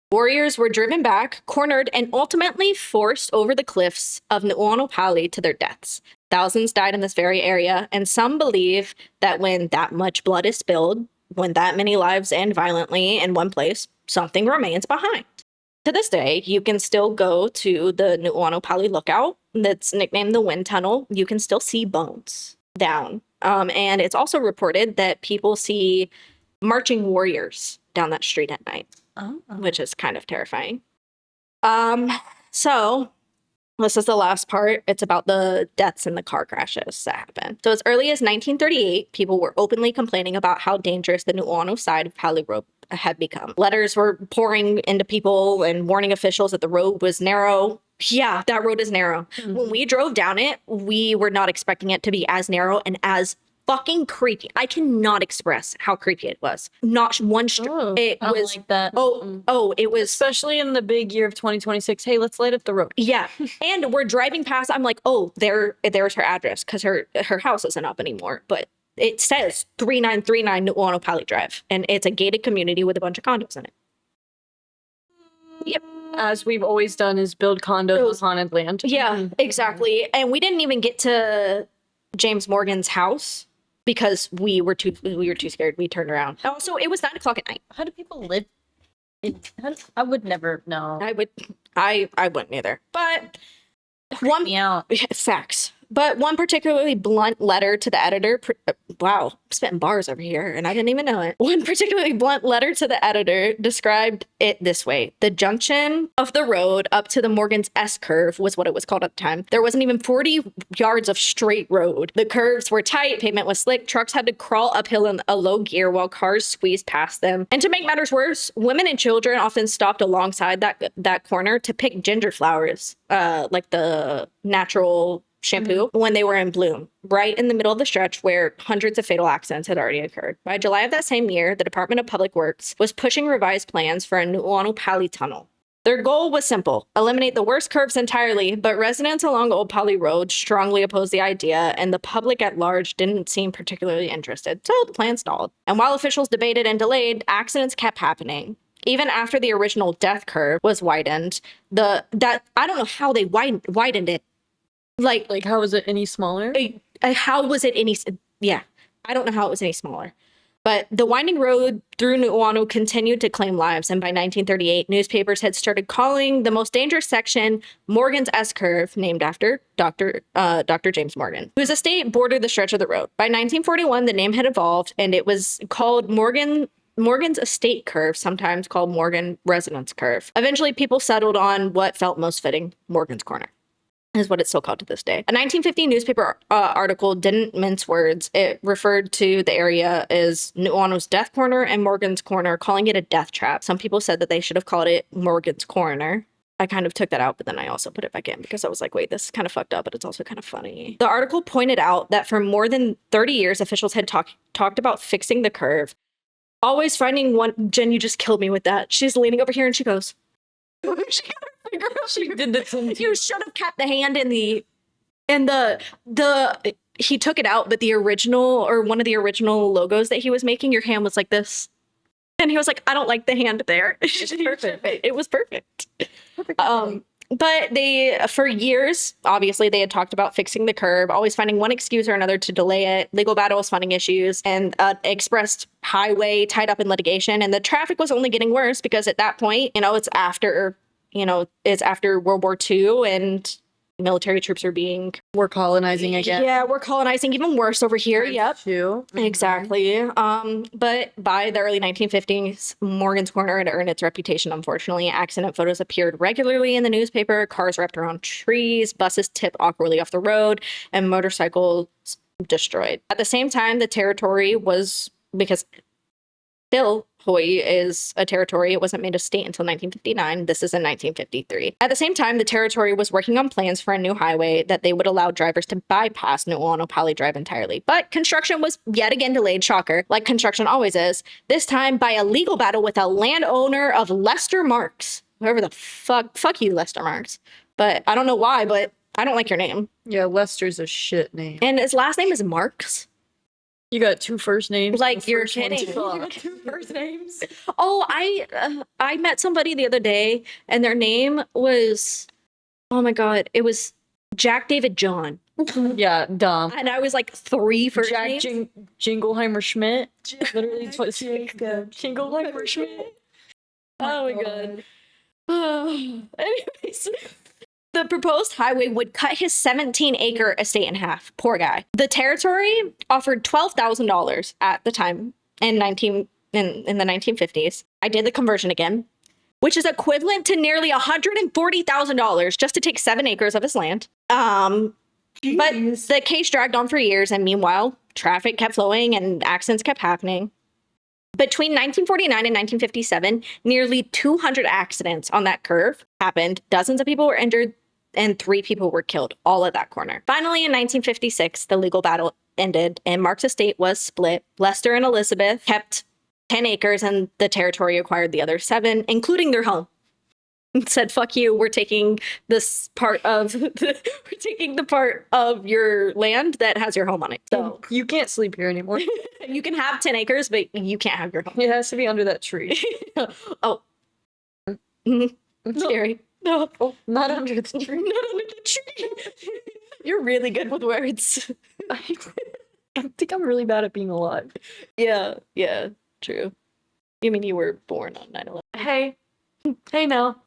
Warriors were driven back, cornered, and ultimately forced over the cliffs of Nu'uanopali to their deaths. Thousands died in this very area, and some believe that when that much blood is spilled, when that many lives end violently in one place, something remains behind. To this day, you can still go to the Nu'uanopali Lookout that's nicknamed the Wind Tunnel. You can still see bones down. And it's also reported that people see marching warriors down that street at night, which is kind of terrifying. So this is the last part. It's about the deaths and the car crashes that happened. So as early as 1938, people were openly complaining about how dangerous the Nu'uanu side of Pali Road had become. Letters were pouring into people and warning officials that the road was narrow. Yeah, that road is narrow. When we drove down it, we were not expecting it to be as narrow and as fucking creepy. I cannot express how creepy it was. Not one it I was like that. It was Especially in the big year of 2026. Hey, let's light up the road. yeah. And we're driving past, I'm like, oh, there's her address, because her house isn't up anymore, but it says 3939 Nu'uanu Pali Drive, and it's a gated community with a bunch of condos in it. Yep. As we've always done, is build condos on haunted land. Yeah, exactly. And we didn't even get to James Morgan's house because we were too scared. We turned around. Also, it was 9 o'clock at night. How do people live? I would never know. I wouldn't either. But Creep me out. facts. But one particularly blunt letter to the editor. Wow, I'm spitting bars over here, and I didn't even know it. One particularly blunt letter to the editor described it this way: the junction of the road up to the Morgan's S curve was what it was called at the time. There wasn't even 40 yards of straight road. The curves were tight, pavement was slick, trucks had to crawl uphill in a low gear while cars squeezed past them. And to make matters worse, women and children often stopped alongside that corner to pick ginger flowers, like the natural shampoo, when they were in bloom, right in the middle of the stretch where hundreds of fatal accidents had already occurred. By July of that same year, the Department of Public Works was pushing revised plans for a Nu'uanu Pali tunnel. Their goal was simple: eliminate the worst curves entirely, but residents along Old Pali Road strongly opposed the idea, and the public at large didn't seem particularly interested, so the plan stalled. And while officials debated and delayed, accidents kept happening. Even after the original death curve was widened, I don't know how they widened it. Like, how was it any smaller? How was it any? Yeah, I don't know how it was any smaller. But the winding road through Nu'uanu continued to claim lives, and by 1938, newspapers had started calling the most dangerous section Morgan's S curve, named after Dr. James Morgan, whose estate bordered the stretch of the road. By 1941, the name had evolved, and it was called Morgan's Estate Curve, sometimes called Morgan Residence Curve. Eventually, people settled on what felt most fitting: Morgan's Corner is what it's still called to this day. A 1950 newspaper article didn't mince words. It referred to the area as Nu'uanu's Death Corner and Morgan's Corner, calling it a death trap. Some people said that they should have called it Morgan's Coroner. I kind of took that out, but then I also put it back in because I was like, wait, this is kind of fucked up, but it's also kind of funny. The article pointed out that for more than 30 years, officials had talked about fixing the curve, always finding one. Jen, you just killed me with that. She's leaning over here and she goes, She did the thing. you should have kept the hand in the he took it out, but the original, or one of the original logos that he was making, your hand was like this. And he was like, I don't like the hand there. It's perfect. It was perfect. But they, for years, obviously, they had talked about fixing the curve, always finding one excuse or another to delay it, legal battles, funding issues, and expressed highway tied up in litigation. And the traffic was only getting worse because at that point, it's after World War II, and military troops are being... We're colonizing again. Yeah, we're colonizing even worse over here. Yep. Too. Exactly. But by the early 1950s, Morgan's Corner had earned its reputation, unfortunately. Accident photos appeared regularly in the newspaper, cars wrapped around trees, buses tipped awkwardly off the road, and motorcycles destroyed. At the same time, the territory was, because still Hawaii is a territory, it wasn't made a state until 1959. This is in 1953. At the same time, the territory was working on plans for a new highway that they would allow drivers to bypass Nu'uanu Pali Drive entirely. But construction was yet again delayed, shocker, like construction always is, this time by a legal battle with a landowner of Lester Marks. Whoever the fuck you, Lester Marks. But I don't know why, but I don't like your name. Yeah, Lester's a shit name. And his last name is Marks. You got two first names. Like, you're kidding. You got two first names. Oh, I met somebody the other day, and their name was, oh my god, it was Jack David John. Yeah, dumb. And I was like, three first Jack names. Jingleheimer Schmidt. Literally, it's what Jingleheimer Schmidt. Oh my god. Anyways, the proposed highway would cut his 17-acre estate in half. Poor guy. The territory offered $12,000 at the time in the 1950s. I did the conversion again, which is equivalent to nearly $140,000 just to take 7 acres of his land. But the case dragged on for years, and meanwhile, traffic kept flowing and accidents kept happening. Between 1949 and 1957, nearly 200 accidents on that curve happened. Dozens of people were injured, and 3 people were killed, all at that corner. Finally, in 1956, the legal battle ended, and Mark's estate was split. Lester and Elizabeth kept 10 acres, and the territory acquired the other 7, including their home. and said, "Fuck you, we're taking this part of we're taking the part of your land that has your home on it. So You can't sleep here anymore. you can have 10 acres, but you can't have your home." It has to be under that tree. Oh, Mhm. Scary. No, Oh, not under the tree. not under the tree. You're really good with words. I think I'm really bad at being alive. Yeah, true. You mean you were born on 9/11? Hey now.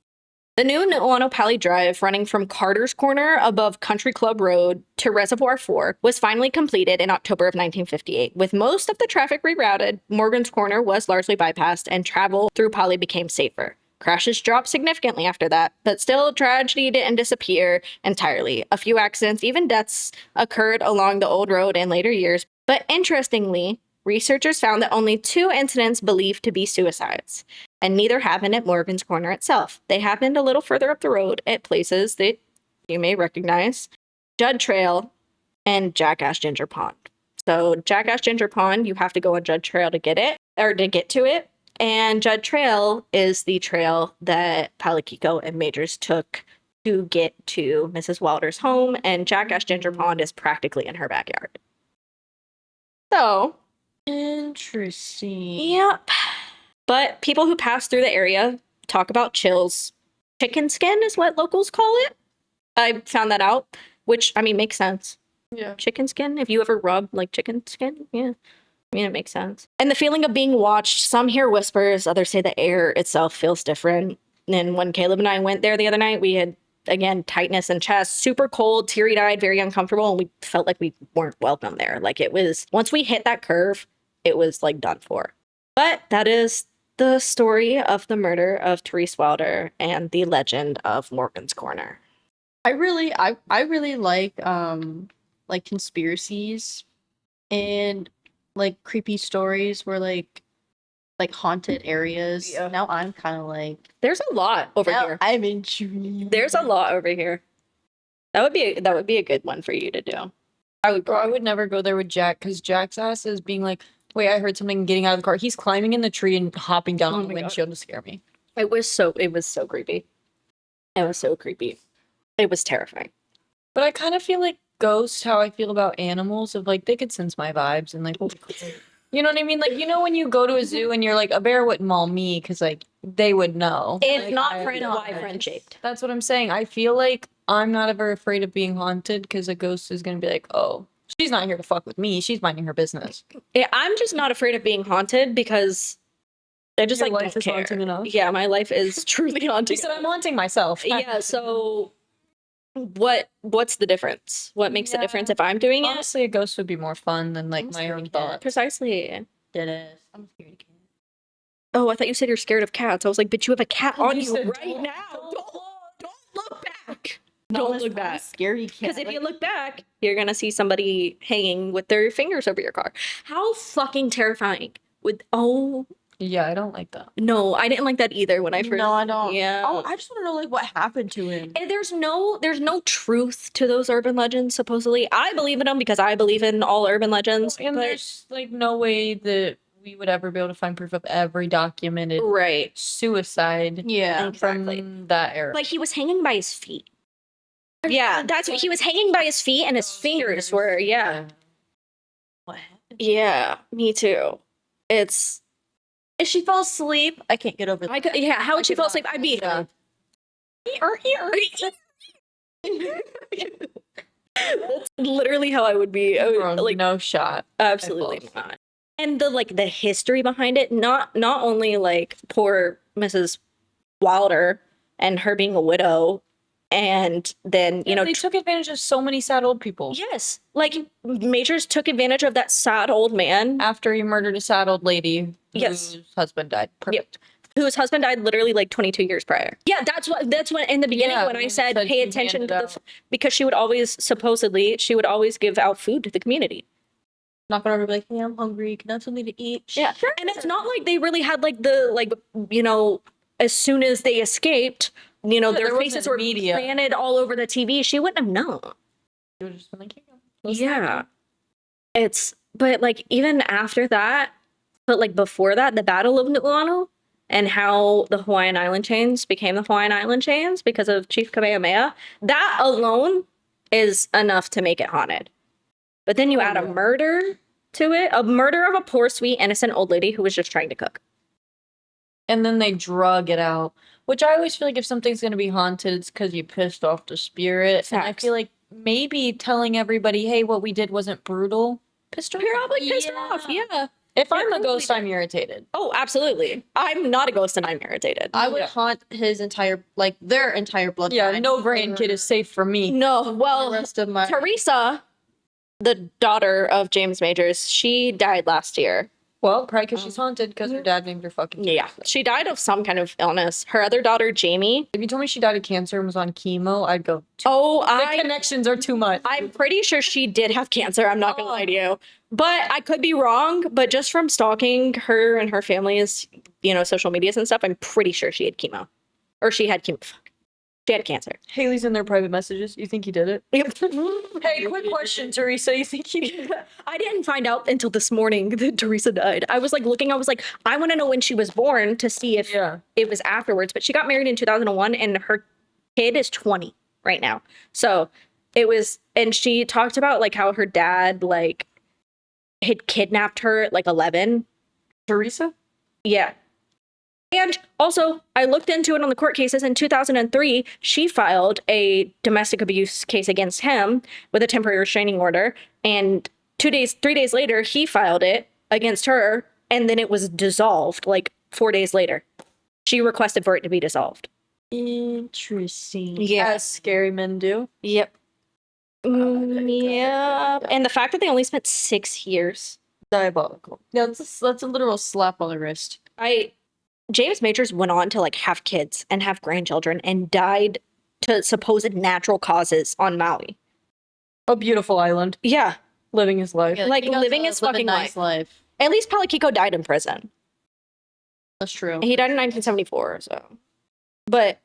The new Nu'uanu Pali Drive, running from Carter's Corner above Country Club Road to Reservoir 4, was finally completed in October of 1958. With most of the traffic rerouted, Morgan's Corner was largely bypassed, and travel through Pali became safer. Crashes dropped significantly after that, but still, tragedy didn't disappear entirely. A few accidents, even deaths, occurred along the old road in later years. But interestingly, researchers found that only 2 incidents believed to be suicides, and neither happened at Morgan's Corner itself. They happened a little further up the road at places that you may recognize: Judd Trail and Jackass Ginger Pond. So Jackass Ginger Pond, you have to go on Judd Trail to get it, or to get to it. And Judd Trail is the trail that Palikiko and Majors took to get to Mrs. Wilder's home, and Jackass Ginger Pond is practically in her backyard. So, Interesting. yep. But people who pass through the area talk about chills. Chicken skin is what locals call it. I found that out, which, I mean, makes sense. Yeah. Chicken skin, if you ever rub like chicken skin, yeah. I mean, it makes sense. And the feeling of being watched, some hear whispers, others say the air itself feels different. And when Caleb and I went there the other night, we had, again, tightness in chest, super cold, teary-eyed, very uncomfortable, and we felt like we weren't welcome there. Like, it was, once we hit that curve, it was like done for. But that is the story of the murder of Therese Wilder and the legend of Morgan's Corner. I really like conspiracies and like creepy stories where like haunted areas. Yeah. Now I'm kind of like There's a lot over here. I'm intrigued. There's a lot over here. That would be a good one for you to do. Bro, I would never go there with Jack, because Jack's ass is being like, wait, I heard something getting out of the car. He's climbing in the tree and hopping down Oh on the my God. windshield to scare me. It was so creepy. It was so creepy. It was terrifying. But I kind of feel like ghosts, how I feel about animals, of like they could sense my vibes and like, you know what I mean? Like, you know, when you go to a zoo and you're like, a bear wouldn't maul me because like they would know. If Like, not friend, why friend shaped? That's what I'm saying. I feel like I'm not ever afraid of being haunted because a ghost is gonna be like, oh, she's not here to fuck with me. She's minding her business. Yeah, I'm just not afraid of being haunted because I just Your like life don't is care. haunting enough? Yeah, my life is truly haunting. She said, I'm haunting myself. Yeah, so what's the difference? What makes the Yeah. difference if I'm doing it? Honestly, a ghost would be more fun than like my own thoughts. Precisely. Dennis, I'm scared of cats. Oh, I thought you said you're scared of cats. I was like, but you have a cat on You you said, right "Don't- now. Don't look back. Don't look back. Scary cat. Because if you look back, you're gonna see somebody hanging with their fingers over your car. How fucking terrifying! Yeah, I don't like that. No, I didn't like that either when I first. No, I don't. Yeah. Oh, I just want to know like what happened to him. And there's no truth to those urban legends. Supposedly, I believe in them because I believe in all urban legends. And but- there's like no way that we would ever be able to find proof of every documented right, suicide Yeah. exactly. from that era. But he was hanging by his feet. Yeah, that's what he was hanging by his feet, and his fingers were. Yeah, What happened? yeah, me too. It's. If she falls asleep, I can't get over that. I could. Yeah, how would she fall asleep? I'd be. Yeah. That's literally how I would be. I would, Bro, like, no shot. absolutely false. not. And the history behind it, not only like poor Mrs. Wilder and her being a widow, and then you know they took advantage of so many sad old people. yes, like Majors took advantage of that sad old man After he murdered a sad old lady Yes. whose husband died. Perfect. whose husband died literally like 22 years prior. Yeah, that's what in the beginning Yeah, when I when said you said pay she attention handed to out- because she would always give out food to the community. Not gonna be like, hey, I'm hungry. Can I have something to eat? Yeah, and it's not like they really had like as soon as they escaped, Yeah, their there wasn't faces were media. planted all over the TV. She wouldn't have known. He would have just been like, "Here you go." Yeah. But like even after that, but like before that, the Battle of Nu'uanu and how the Hawaiian Island chains became the Hawaiian Island chains because of Chief Kamehameha, that alone is enough to make it haunted. But then you add a murder to it, a murder of a poor, sweet, innocent old lady who was just trying to cook. And then they drug it out, which I always feel like if something's going to be haunted, it's because you pissed off the spirit. And I Facts. feel like maybe telling everybody, hey, what we did wasn't brutal, pissed her off. Probably pissed her off, yeah. If I'm a ghost, I'm irritated. Oh, absolutely. I'm not a ghost and I'm irritated. I would haunt his entire, like, their entire bloodline. Yeah, no grandkid is safe for me. No, The well, rest of my Teresa, the daughter of James Majors, she died last year. Well, probably because she's haunted because her dad named her fucking Yeah, she died of some kind of illness. Her other daughter, Jamie. If you told me she died of cancer and was on chemo, I'd go, Oh, the connections are too much. I'm pretty sure she did have cancer. I'm not gonna lie to you, but I could be wrong. But just from stalking her and her family's, social medias and stuff, I'm pretty sure she had chemo, or she had chemo. Fuck. She had cancer. Haley's in their private messages. You think he did it? Yep. Hey, quick question, Teresa. You think he did it? I didn't find out until this morning that Teresa died. I was like looking. I was like, I want to know when she was born to see if it was afterwards. But she got married in 2001, and her kid is 20 right now. So it was, and she talked about like how her dad like had kidnapped her at like 11. Teresa? Yeah. And also, I looked into it on the court cases. In 2003, she filed a domestic abuse case against him with a temporary restraining order. And 3 days later, he filed it against her. And then it was dissolved like 4 days later. She requested for it to be dissolved. Interesting. Yeah. As scary men do. Yep. Yeah. And the fact that they only spent 6 years. Diabolical. Yeah, that's a literal slap on the wrist. James Majors went on to like have kids and have grandchildren and died to supposed natural causes on Maui. A beautiful island. Yeah. Living his life. Yeah, Like, he got living to his live a fucking nice life. At least Palakiko died in prison. That's true. He died in 1974, so. But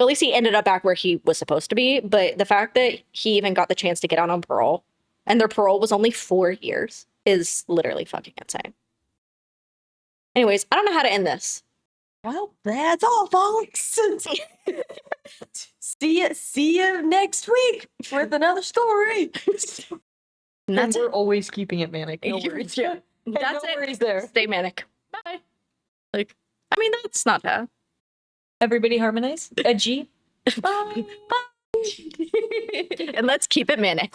at least he ended up back where he was supposed to be. But the fact that he even got the chance to get out on parole, and their parole was only 4 years, is literally fucking insane. Anyways, I don't know how to end this. Well, that's all, folks. See you next week with another story. And that's we're it. always keeping it manic. No worries. Yeah. That's no it. worries there. Stay manic. Bye. Like, I mean, that's not bad. Everybody harmonize. A G. Bye. And let's keep it manic.